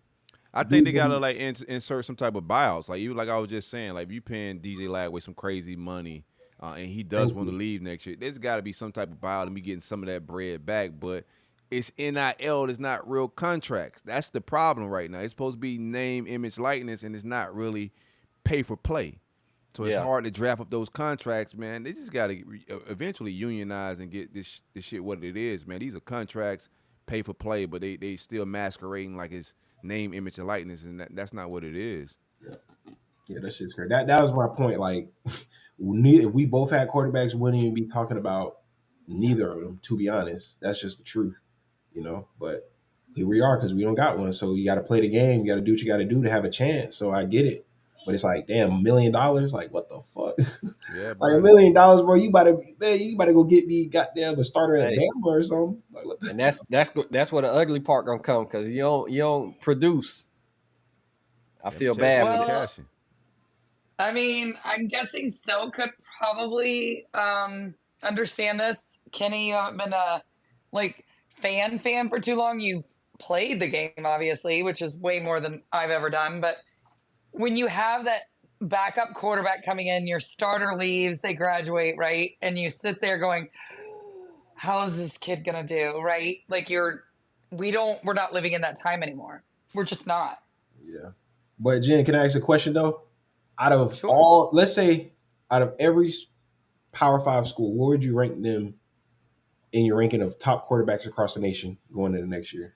I think they gotta like insert some type of buyouts. Like you, like I was just saying, like if you paying DJ Lagway some crazy money, and he does want to leave next year, there's got to be some type of buyout and me getting some of that bread back. But it's NIL, it's not real contracts. That's the problem right now. It's supposed to be name, image, likeness, and it's not really pay for play. So it's hard to draft up those contracts, man. They just got to eventually unionize and get this shit what it is, man. These are contracts, pay for play, but they still masquerading like it's name, image, and likeness, and that's not what it is. yeah, that shit's crazy. That was my point. Like, if we both had quarterbacks, we wouldn't even be talking about neither of them. To be honest, that's just the truth, you know. But here we are because we don't got one. So you got to play the game. You got to do what you got to do to have a chance. So I get it. But it's like, damn, $1 million? Like, what the fuck? Yeah, like bro. $1 million, bro. You better go get me goddamn a starter at Bama or something. Like, what the and that's where the ugly part gonna come because you don't produce. I feel bad. Well, I mean, I'm guessing So could probably understand this. Kenny, you haven't been a like fan for too long. You've played the game, obviously, which is way more than I've ever done. But when you have that backup quarterback coming in, your starter leaves, they graduate, right? And you sit there going, how is this kid gonna do, right? Like we're not living in that time anymore. We're just not. Yeah. But Jen, can I ask a question though? Out of all, let's say, out of every Power 5 school, where would you rank them in your ranking of top quarterbacks across the nation going into next year?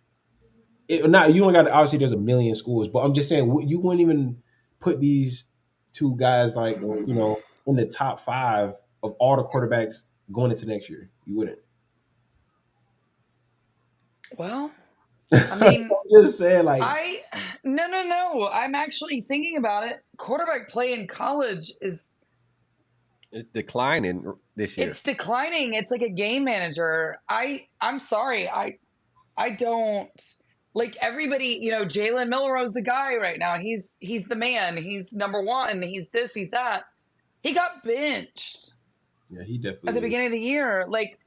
Not you only got obviously there's a million schools, but I'm just saying you wouldn't even put these two guys like in the top 5 of all the quarterbacks going into next year. You wouldn't. Well, I mean, I'm just saying no. I'm actually thinking about it. Quarterback play in college it's declining this year. It's declining. It's like a game manager. I'm sorry. I don't like everybody, Jalen Milroe's the guy right now. He's the man. He's number one. He's this, he's that. He got benched. Yeah, he definitely at the beginning of the year. Like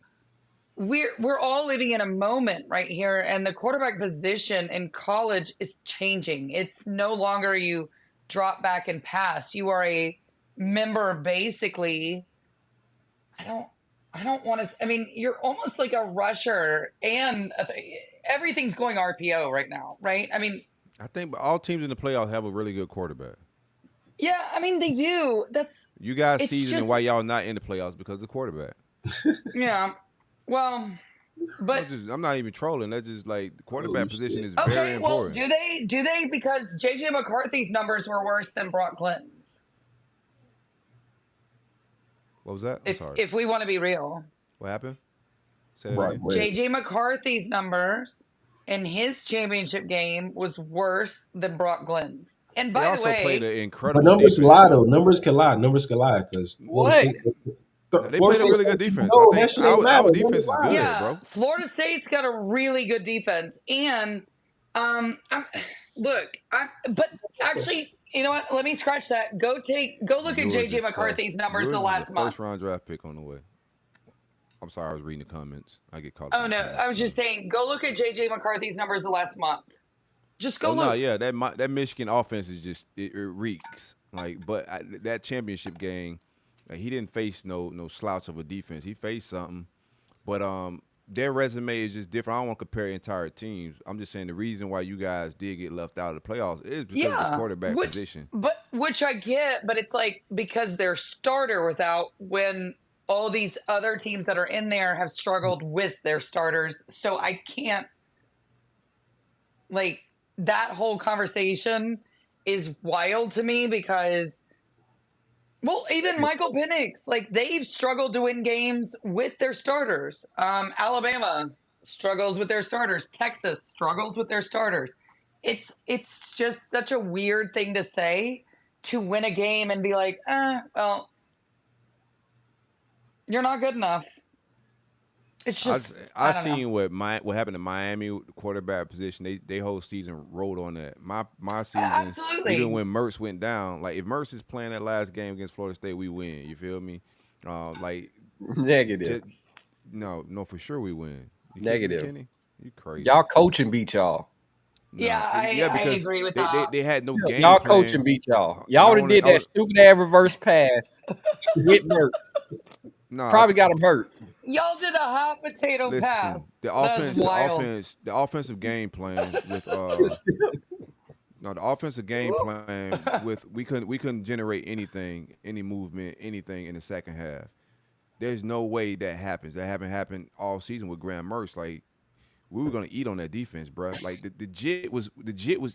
we're all living in a moment right here, and the quarterback position in college is changing. It's no longer you drop back and pass. You are a member basically. I don't want to. I mean, you're almost like a rusher, and everything's going RPO right now, right? I mean, I think all teams in the playoffs have a really good quarterback. Yeah, I mean they do. That's you guys seasoning why y'all not in the playoffs because of the quarterback. Yeah, well, but I'm not even trolling. That's just like the quarterback position is very important. Well, do they? Because JJ McCarthy's numbers were worse than Brock Clinton's. What was that? I'm sorry. If we want to be real. What happened? Say that again. JJ McCarthy's numbers in his championship game was worse than Brock Glenn's. And by the way, played an incredible. But numbers lie though. Numbers can lie because they played a really good defense. No, I think our defense is good, bro. Florida State's got a really good defense, and but actually, you know what? Let me scratch that. Go look at JJ McCarthy's numbers the last month. First round draft pick on the way. I'm sorry, I was reading the comments. I get caught. Oh no, I was just saying, go look at JJ McCarthy's numbers the last month. Just go look. No, yeah, that Michigan offense is just it reeks. But that championship game, he didn't face no slouch of a defense. He faced something, but their resume is just different. I don't want to compare entire teams. I'm just saying the reason why you guys did get left out of the playoffs is because of the quarterback position. Which I get, but it's like because their starter was out when all these other teams that are in there have struggled with their starters. So I can't that whole conversation is wild to me because, even Michael Penix, they've struggled to win games with their starters. Alabama struggles with their starters. Texas struggles with their starters. It's just such a weird thing to say to win a game and be like, well, you're not good enough. It's just I seen what happened to Miami quarterback position. They whole season rolled on that. My season, absolutely. Even when Mertz went down, if Mertz is playing that last game against Florida State, we win. You feel me? Negative. No, for sure we win. Negative. You crazy? Y'all coaching beat y'all. No. I agree with that. They had no game. Y'all coaching beat y'all. Y'all would have did that stupid ass reverse pass with Mertz. No, probably got him hurt. Y'all did a hot potato pass. The offensive game plan with the offensive game plan with we couldn't generate anything, any movement, anything in the second half. There's no way that happens. That haven't happened all season with Graham Mertz. We were gonna eat on that defense, bro. The jit was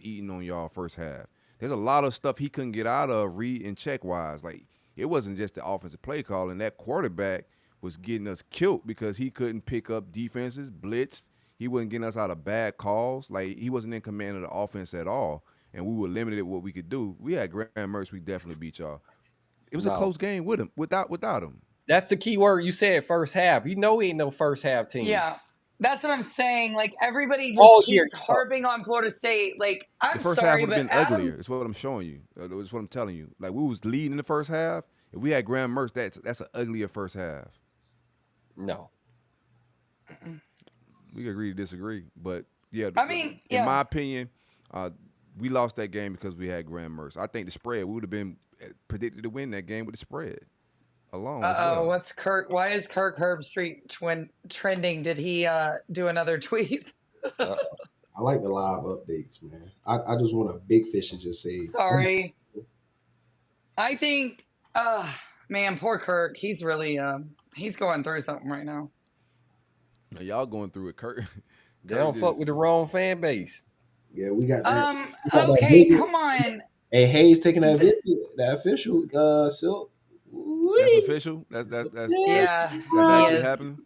eating on y'all first half. There's a lot of stuff he couldn't get out of read and check wise. It wasn't just the offensive play call, and that quarterback was getting us killed because he couldn't pick up defenses, blitzed. He wasn't getting us out of bad calls. He wasn't in command of the offense at all, and we were limited what we could do. We had Graham Mertz. We definitely beat y'all. It was a close game with him, without him. That's the key word you said, first half. You know he ain't no first half team. Yeah, that's what I'm saying. Everybody just keeps harping on Florida State. I'm the first sorry, half would have been Adam, uglier. It's what I'm showing you. It's what I'm telling you. We was leading in the first half. If we had Graham Mertz, that's an uglier first half. No. We could agree to disagree, but in my opinion, we lost that game because we had Graham Mertz. I think the spread, we would have been predicted to win that game with the spread alone. What's Kirk? Why is Kirk Herbstreit trending? Did he do another tweet? I like the live updates, man. I just want a big fish and just say sorry. I think, man, poor Kirk. He's really he's going through something right now. Now, y'all going through it, Kurt. They don't fuck with the wrong fan base. Yeah, we got that. Okay, come on. Hey, Hayes taking that visit, that official Silk. That's official. That's Yeah, actually yes. happening.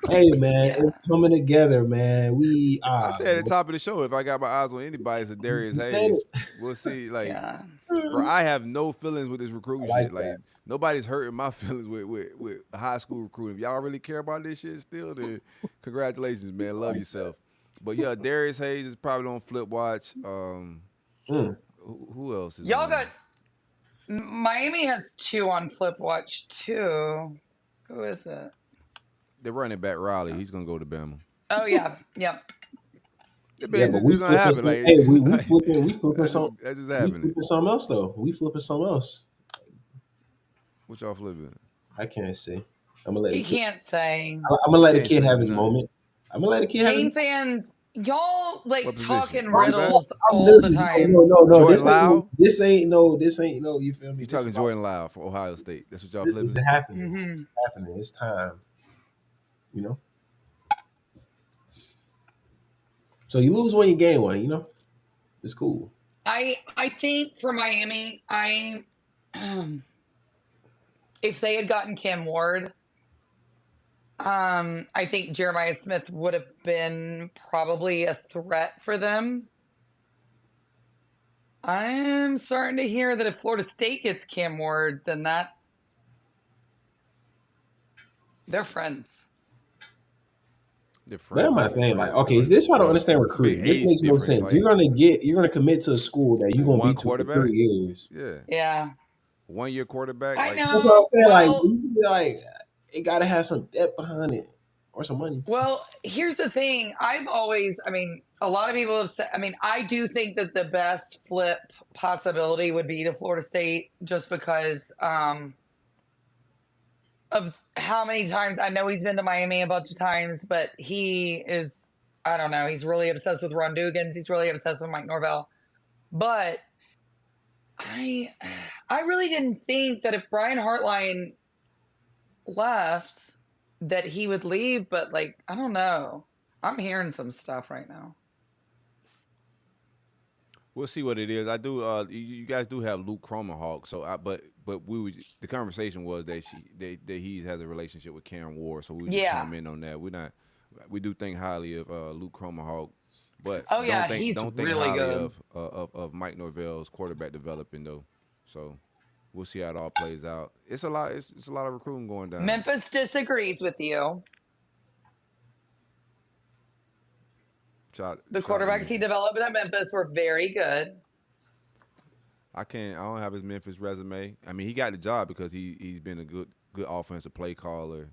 Hey man, it's coming together, man. I said at the top of the show, if I got my eyes on anybody, it's Darius Hayes. We'll see. Like, Yeah. bro, I have no feelings with this recruiting like shit. Like, nobody's hurting my feelings with high school recruiting. If y'all really care about this shit still, then congratulations, man. Love yourself. But yeah, Darius Hayes is probably on Flip Watch. Who else is Y'all on? got Miami has 2 on Flip Watch too. Who is it? The running back Riley. He's gonna go to Bama. Oh yeah, yep. Yeah, but we gonna happen. Some, like, hey, we flipping some. That's just We happening. flipping something else though. We flipping something else. What y'all flipping? I can't say. I'm gonna let. He can't say. I'm gonna let the kid have his moment. I'm gonna let the kid have his. Kane fans, y'all like talking Running riddles back? all the time. No. Jordan This ain't no. You feel me? You talking Jordan Lyle from Ohio State? That's what y'all This flipping. is happening. Mm-hmm. It's happening. It's time. You know. So you lose one, you gain one. You know. It's cool. I think for Miami, if they had gotten Cam Ward, I think Jeremiah Smith would have been probably a threat for them. I'm starting to hear that if Florida State gets Cam Ward, then they're friends. But that's my thing. Like, okay, this is why I don't understand recruiting. This makes no sense. Like, you're gonna commit to a school that you're gonna be to for 3 years. Yeah. 1 year quarterback. I know. That's what I'm saying. Well, it gotta have some depth behind it or some money. Well, here's the thing. A lot of people have said, I do think that the best flip possibility would be to Florida State just because of how many times I know he's been to Miami a bunch of times, but he is, I don't know, he's really obsessed with Ron Dugans. He's really obsessed with Mike Norvell. But I really didn't think that if Brian Hartline left that he would leave, but like, I don't know. I'm hearing some stuff right now. We'll see what it is. I do. You guys do have Luke Cromerhawk. So, but the conversation was that he has a relationship with Karen Ward. So we just comment on that. We do think highly of Luke Cromerhawk, but he's don't think really highly good of Mike Norvell's quarterback developing though. So we'll see how it all plays out. It's a lot. It's a lot of recruiting going down. Memphis disagrees with you. The quarterbacks he developed at Memphis were very good. I don't have his Memphis resume. I mean, he got the job because he's been a good offensive play caller,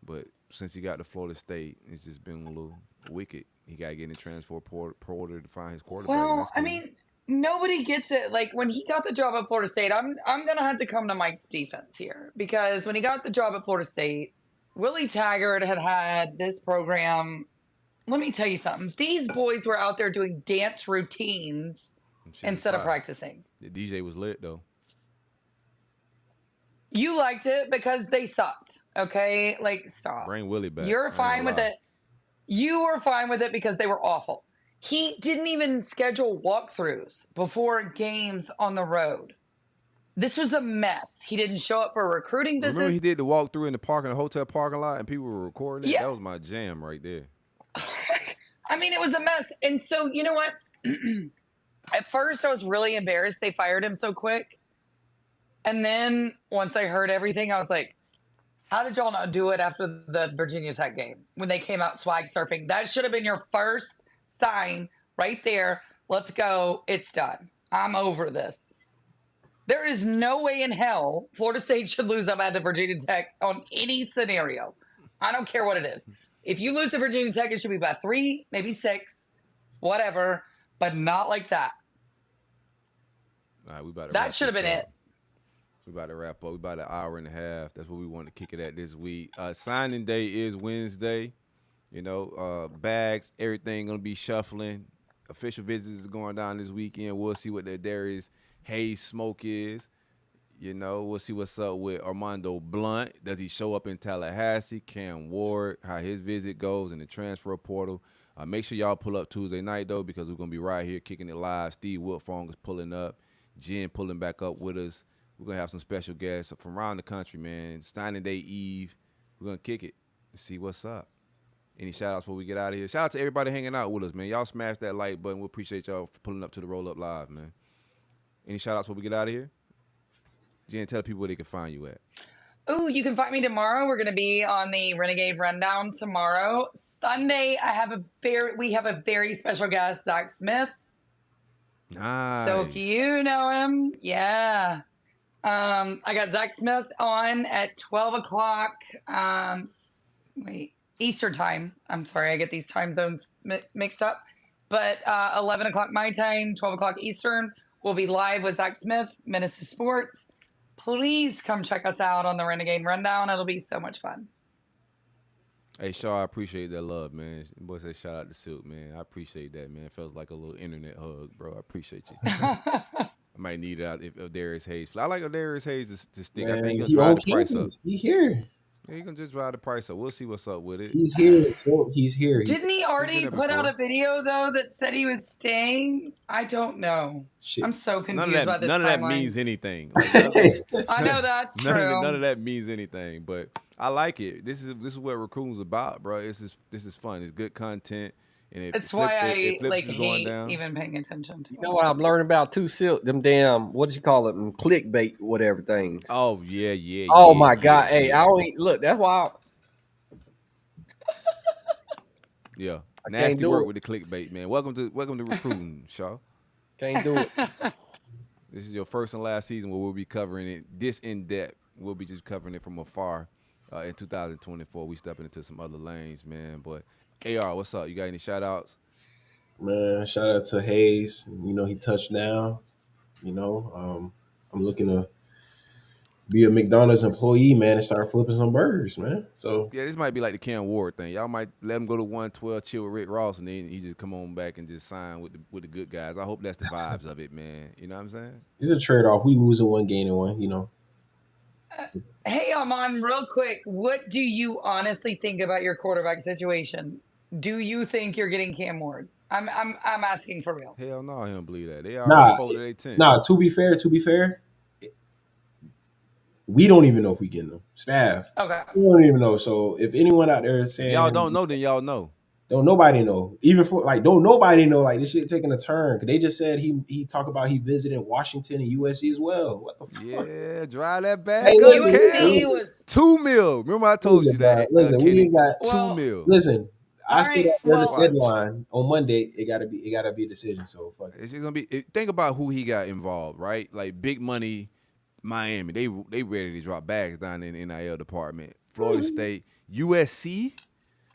but since he got to Florida State, it's just been a little wicked. He got to get in the transfer portal to find his quarterback. Well, cool. Nobody gets it. Like when he got the job at Florida State, I'm gonna have to come to Mike's defense here because when he got the job at Florida State, Willie Taggart had this program. Let me tell you something. These boys were out there doing dance routines instead of practicing. The DJ was lit, though. You liked it because they sucked, okay? Like, stop. Bring Willie back. You're fine with it. You were fine with it because they were awful. He didn't even schedule walkthroughs before games on the road. This was a mess. He didn't show up for recruiting visits. Remember he did the walkthrough in the hotel parking lot and people were recording it? Yeah. That was my jam right there. It was a mess. And so, you know what? At first, I was really embarrassed they fired him so quick. And then once I heard everything, I was like, how did y'all not do it after the Virginia Tech game when they came out swag surfing? That should have been your first sign right there. Let's go. It's done. I'm over this. There is no way in hell Florida State should lose up at the Virginia Tech on any scenario. I don't care what it is. If you lose to Virginia Tech, it should be by 3, maybe 6, whatever, but not like that. All right, we about to that should have been it. We about to wrap up. We about an hour and a half. That's what we want to kick it at this week. Signing day is Wednesday. You know, bags, everything gonna be shuffling. Official visits is going down this weekend. We'll see what the Darius Hayes smoke is. You know, we'll see what's up with Armando Blunt. Does he show up in Tallahassee? Cam Ward, how his visit goes in the transfer portal. Make sure y'all pull up Tuesday night, though, because we're going to be right here kicking it live. Steve Wiltfong is pulling up. Jen pulling back up with us. We're going to have some special guests from around the country, man. Signing Day Eve. We're going to kick it and see what's up. Any shout-outs before we get out of here? Shout out to everybody hanging out with us, man. Y'all smash that like button. We appreciate y'all for pulling up to the Rollup Live, man. Any shout-outs before we get out of here? Jen, tell people where they can find you at. Oh, you can find me tomorrow. We're going to be on the Renegade Rundown tomorrow. Sunday, we have a very special guest, Zach Smith. Nice. So if you know him, yeah. I got Zach Smith on at 12 o'clock. Eastern time. I'm sorry, I get these time zones mixed up. But 11 o'clock my time, 12 o'clock Eastern. We'll be live with Zach Smith, Menace to Sports. Please come check us out on the Renegade Rundown. It'll be so much fun. Hey, Shaw, I appreciate that love, man. Boy said shout out to Silk, man. I appreciate that, man. It feels like a little internet hug, bro. I appreciate you. I might need it out if Darius Hayes. I like Darius Hayes to stick. Man, I think he's going to drive the price up. He here. Yeah, he's going to just drive the price up. We'll see what's up with it. He's here. So he's here. Didn't he already put out a video, though, that said he was staying? I don't know. Shit. I'm so confused by this None of that timeline. means anything. Like, I know that's true. None of that means anything, but I like it. This is what Raccoon's about, bro. This is fun. It's good content. And it's why I hate even paying attention to. You know what I've learned about too, Silk? Them damn, what did you call it? Them clickbait, whatever things. Oh yeah. Oh my God! Hey, I don't look. That's why. Yeah, nasty work with the clickbait, man. Welcome to recruiting, Shaw. Can't do it. This is your first and last season where we'll be covering it this in depth. We'll be just covering it from afar. In 2024, we stepping into some other lanes, man. But AR, what's up? You got any shout outs? Man, shout out to Hayes. You know, he touched down. You know, I'm looking to be a McDonald's employee, man, and start flipping some burgers, man. So yeah, this might be like the Cam Ward thing. Y'all might let him go to 112, chill with Rick Ross, and then he just come on back and just sign with the good guys. I hope that's the vibes of it, man. You know what I'm saying? It's a trade off. We losing one, gaining one. You know. Hey, Aman, real quick, what do you honestly think about your quarterback situation? Do you think you're getting Cam Ward? I'm asking for real. Hell no, I don't believe that. They are folded at 10. Nah, to be fair, we don't even know if we getting them. Staff. Okay. We don't even know. So if anyone out there saying y'all don't know, then y'all know. Don't nobody know. Even don't nobody know this shit taking a turn. Cause they just said he talked about he visited Washington and USC as well. What the fuck? Yeah, drive that back. Hey, USC was $2 million. Remember I told you that. Listen, we ain't got $2 million. Listen, I see that there's a deadline on Monday. It gotta be a decision. So fuck it. It's gonna be. Think about who he got involved, right? Like big money, Miami. They ready to drop bags down in the NIL department. Florida State, USC.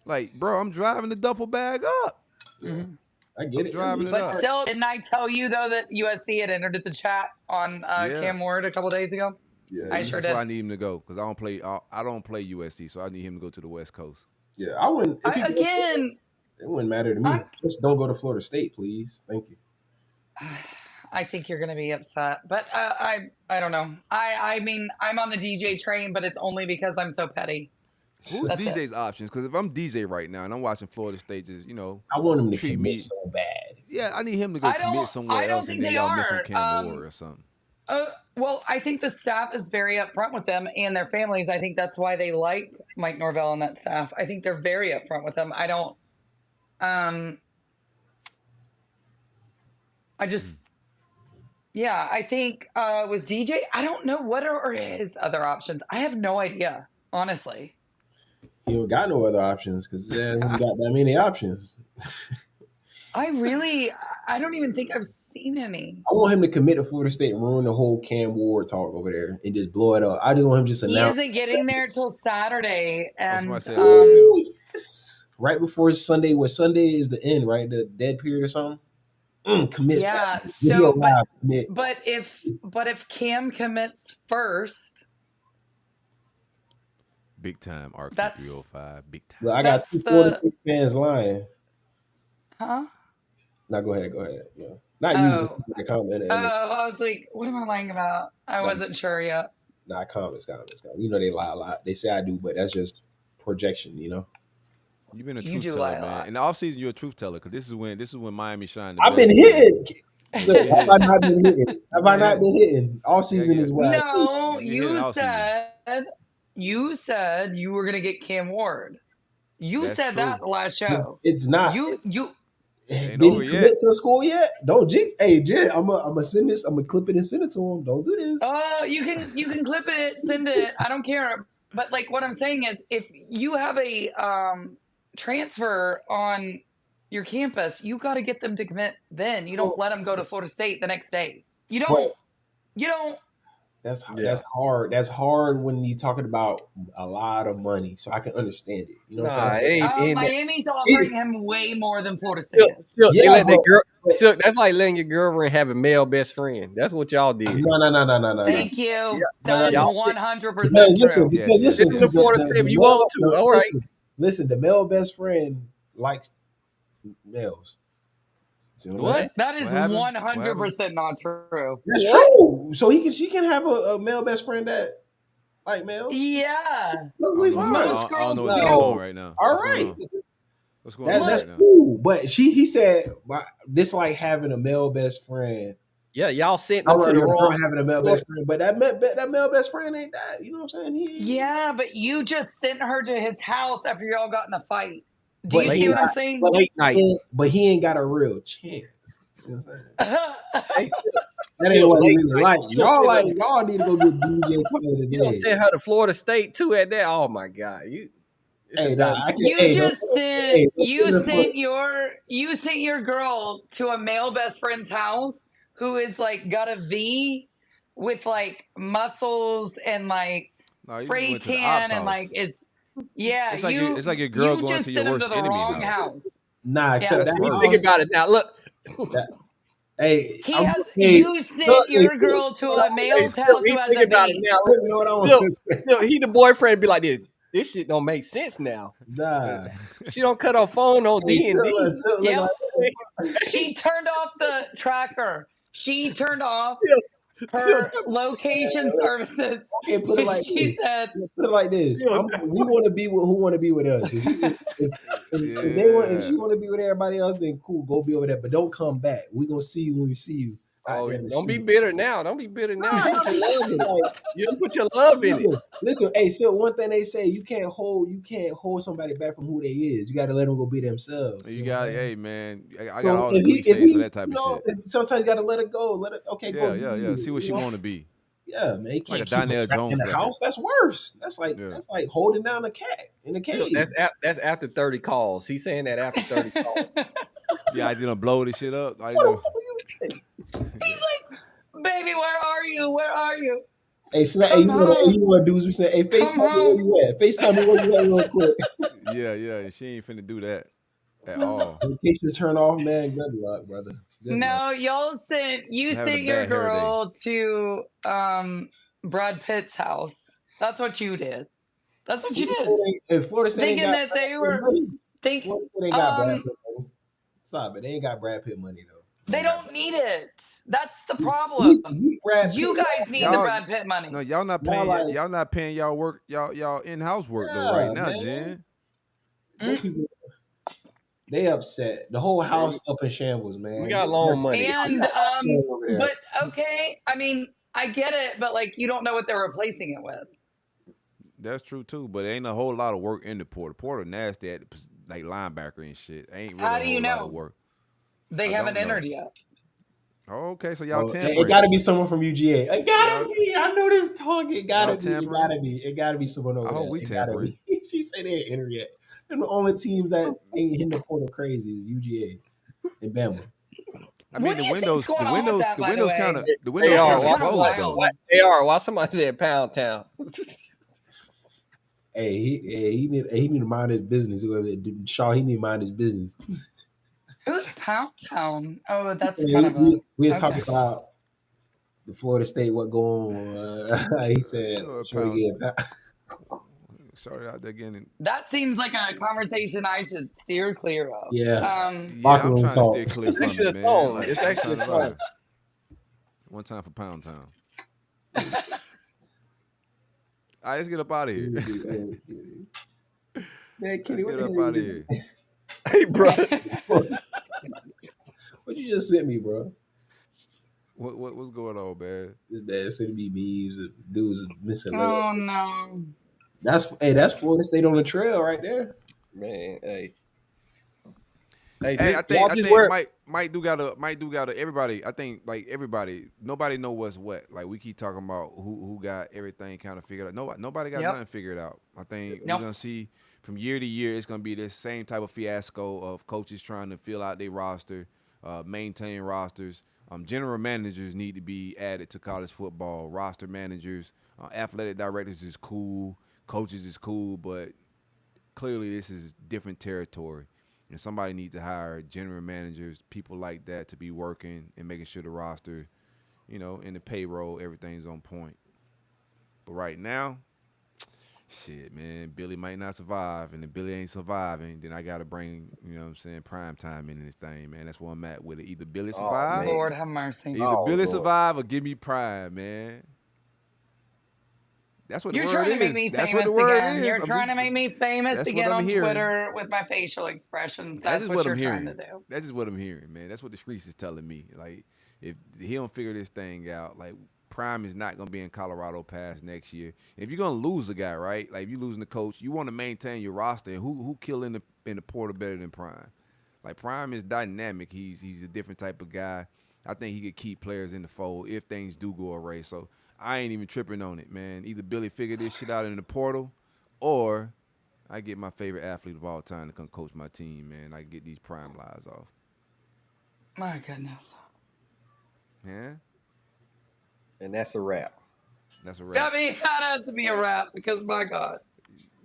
Like, bro, I'm driving the duffel bag up. Mm-hmm. I get it. Driving but still, didn't I tell you though that USC had entered the chat on Cam Ward a couple days ago? Yeah, I sure did. That's why I need him to go because I don't play USC, so I need him to go to the West Coast. Yeah, I wouldn't. Again, it wouldn't matter to me. Just don't go to Florida State, please. Thank you. I think you're going to be upset, but I don't know. I mean, I'm on the DJ train, but it's only because I'm so petty. Who's DJ's options? Because if I'm DJ right now and I'm watching Florida State, just I want him to commit so bad. Yeah, I need him to go commit somewhere else, and then y'all miss on Cam Ward or something. Well, I think the staff is very upfront with them and their families. I think that's why they like Mike Norvell and that staff. I think they're very upfront with them. I don't. I think with DJ, I don't know what are his other options. I have no idea, honestly. He don't got no other options because he hasn't got that many options. I don't even think I've seen any. I want him to commit to Florida State and ruin the whole Cam Ward talk over there and just blow it up. I just want him just announce. He isn't getting there till Saturday, and yes. Right before Sunday. What Sunday is the end, right? The dead period or something. Commit. Yeah. Saturday. But if Cam commits first. Big time, RQ305. Big time. Well, I got two Florida State fans lying. Huh? Now go ahead. Yeah. Not you. The comment. I was like, what am I lying about? I wasn't sure yet. Nah, comments. You know they lie a lot. They say I do, but that's just projection. You know. You've been a truth teller, man. In the offseason, you're a truth teller because this is when Miami shined. I've been hitting. Look, have I not been hitting? Have I not been hitting? All season is well. No, you said you were gonna get Cam Ward. You said that the last show. It's not. You did he commit to a school yet? Don't jinx. Hey, Jen, I'm gonna send this. I'm gonna clip it and send it to him. Don't do this. Oh, you can clip it, send it. I don't care. But like what I'm saying is, if you have a transfer on your campus, you got to get them to commit. Then you don't let them go to Florida State the next day. You don't. That's hard. That's hard when you're talking about a lot of money. So I can understand it. You know, Miami's offering him way more than Florida State is. That's like letting your girlfriend have a male best friend. That's what y'all did. No. Thank you. That is 100% true. Listen, to Florida State if you want to. All right. Listen, the male best friend likes males. What? That is 100% not true. That's true. So she can have a male best friend that like males. Yeah. Most girls do right now. All right. What's going on? That's cool. But he said this like having a male best friend. Yeah, y'all sent them to the wrong. Having a male best friend, but that male best friend ain't that. You know what I'm saying? Yeah, but you just sent her to his house after y'all got in a fight. Do you see what I'm saying? Late night. But he ain't got a real chance. See what I'm saying? That ain't what he like. Y'all need to go get DJ Player today. You sent her to Florida State too at that. Oh my God. You sent your girl to a male best friend's house who is like got a V with like muscles and like spray tan and like is it's like your girl going to your worst enemy's house. Nah, except that. Think about it now. Look. Hey, you sent your girl to a male's house who has a V. Still, he the boyfriend be like this. This shit don't make sense now. Nah, she don't cut her phone on D&D. She turned off the tracker. She turned off her location services. Okay, put it like this. We want to be with who want to be with us. If you want to be with everybody else, then cool, go be over there. But don't come back. We gonna see you when we see you. Don't be bitter now. You don't put your love in it. Listen, hey, so one thing they say, you can't hold somebody back from who they is. You got to let them go be themselves. You got, hey man, I got all the cliches for that type of shit. Sometimes you got to let it go. Go. Yeah. See what she want to be. Yeah, man. You can't like keep her trapped in the house. That's worse. That's like holding down a cat in a cage. That's after 30 calls. He's saying that after 30 calls. Yeah, I didn't blow this shit up. He's like, baby, where are you? Where are you? Hey, so you want to do is we say, hey, FaceTime me where you at. FaceTime me where you at real quick. Yeah. She ain't finna do that at all. In case you turn off, man, good luck, brother. Y'all sent your girl to Brad Pitt's house. That's what you did. That's what you did. And Florida State thinking that they were thinking. Florida State ain't got Brad Pitt money. Stop it. They ain't got Brad Pitt money though. They don't need it. That's the problem. You guys need the Brad Pitt money. No, y'all not paying. Y'all not paying y'all work. Y'all in-house work though right now, Jen. They upset. The whole house up in shambles, man. We got loan money. And but okay, I mean, I get it, but like you don't know what they're replacing it with. That's true too, but there ain't a whole lot of work in the Porter. Porter nasty at like linebacker and shit. Ain't really How do you know? Lot of work. They haven't entered yet. Oh, okay, so y'all tampering. It got to be someone from UGA. It gotta be. I know this talk. It gotta be. It gotta be someone over there. We tampering. She said they ain't entered yet. And the only teams that ain't hitting the portal crazy is UGA and Bama. I mean, the windows kind of closed though. They are. Why somebody said Pound Town? Hey, he need to mind his business. Shaw, he need to mind his business. Who's Pound Town? Oh, that's kind of we was talking about the Florida State. What going on? He said, Shorty out there getting. That seems like a conversation I should steer clear of. Yeah. Yeah, I'm trying to steer clear from Actually, it, a man. song. Like, It's I'm actually a trying to song. vibe. One time for Pound Town. All right, let's get up out of here. Man, Kenny, what Get the up hell out you of just here. Hey, bro. What you just sent me, bro? What's going on, man? This man sending me memes of dudes missing legs. Oh no. That's Florida State on the trail right there. Man, hey. Hey, I think Mike do gotta everybody. I think like everybody, nobody know what's what. Like we keep talking about who got everything kind of figured out. Nobody got nothing figured out. I think we're gonna see from year to year, it's gonna be this same type of fiasco of coaches trying to fill out their roster, maintain rosters. General managers need to be added to college football. Roster managers, athletic directors is cool, coaches is cool, but clearly this is different territory. And somebody needs to hire general managers, people like that, to be working and making sure the roster, in the payroll, everything's on point. But right now, shit, man, Billy might not survive. And if Billy ain't surviving, then I got to bring, prime time in this thing, man. That's where I'm at with it. Either Billy survive, Lord have mercy. either Billy survive or give me prime, man. That's what You're the trying word to make is. me That's famous what the word again. is. You're trying to make me famous again on Twitter with my facial expressions. That's what you're trying to do. That's just what I'm hearing, man. That's what the streets is telling me. Like, if he don't figure this thing out, like, Prime is not going to be in Colorado past next year. If you're going to lose a guy, right? Like, if you're losing the coach, you want to maintain your roster. And who kill in the portal better than Prime? Like, Prime is dynamic. He's a different type of guy. I think he could keep players in the fold if things do go awry. So I ain't even tripping on it, man. Either Billy figure this shit out in the portal, or I get my favorite athlete of all time to come coach my team, man. I get these Prime lies off. My goodness. Yeah. And that's a wrap. That's a wrap. I mean, that has to be a wrap because my God.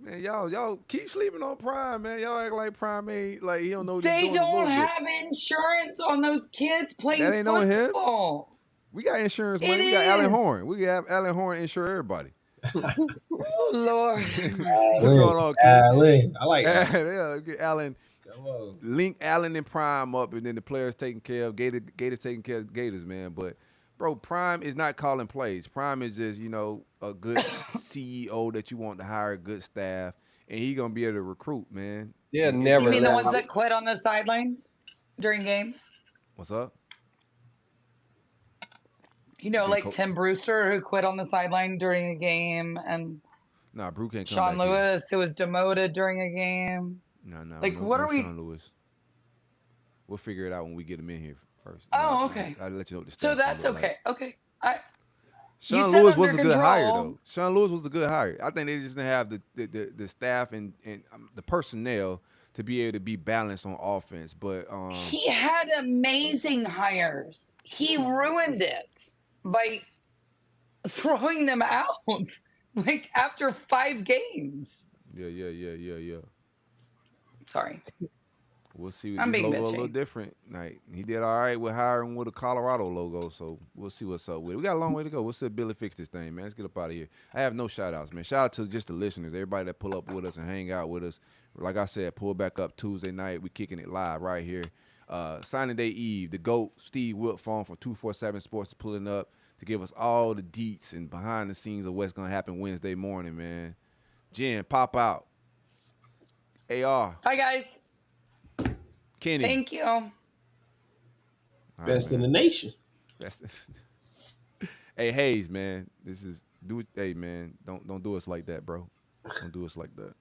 Man, y'all keep sleeping on Prime, man. Y'all act like Prime ain't like he don't know what They he's doing. don't have insurance on those kids playing that ain't football. On him. We got insurance money. We got Alan Horne. We have Alan Horne insure everybody. Oh Lord. What's going on, Ken? Alan. I like that. Yeah, get Alan. Come on. Link Allen and Prime up, and then the players taking care of Gators taking care of Gators, man. But bro, Prime is not calling plays. Prime is just, a good CEO that you want to hire good staff, and he gonna be able to recruit, man. Yeah, never. You mean the ones that quit on the sidelines during games? What's up? Like Tim Brewster, who quit on the sideline during a game, and Brew can't come Sean back Lewis, who was demoted during a game. What are we? Sean Lewis. We'll figure it out when we get him in here first. Oh, okay. I'll let you know what the So that's okay. Like. Okay. Sean Lewis was a good hire, though. Sean Lewis was a good hire. I think they just didn't have the staff and the personnel to be able to be balanced on offense. But he had amazing hires. He ruined it by throwing them out like after 5 games. Yeah. Sorry. We'll see. This logo a little different. Like, he did all right with hiring with a Colorado logo, so we'll see what's up with it. We got a long way to go. We'll see if Billy fix this thing, man. Let's get up out of here. I have no shout-outs, man. Shout out to just the listeners, everybody that pull up with us and hang out with us. Like I said, pull back up Tuesday night. We kicking it live right here. Signing Day Eve, the GOAT, Steve Wiltfong from 247 Sports is pulling up to give us all the deets and behind the scenes of what's going to happen Wednesday morning, man. Jen, pop out. AR. Bye, guys. Kenny. Thank you. Best in the nation. Hey, Hayes, man. Hey, man. Don't do us like that, bro. Don't do us like that.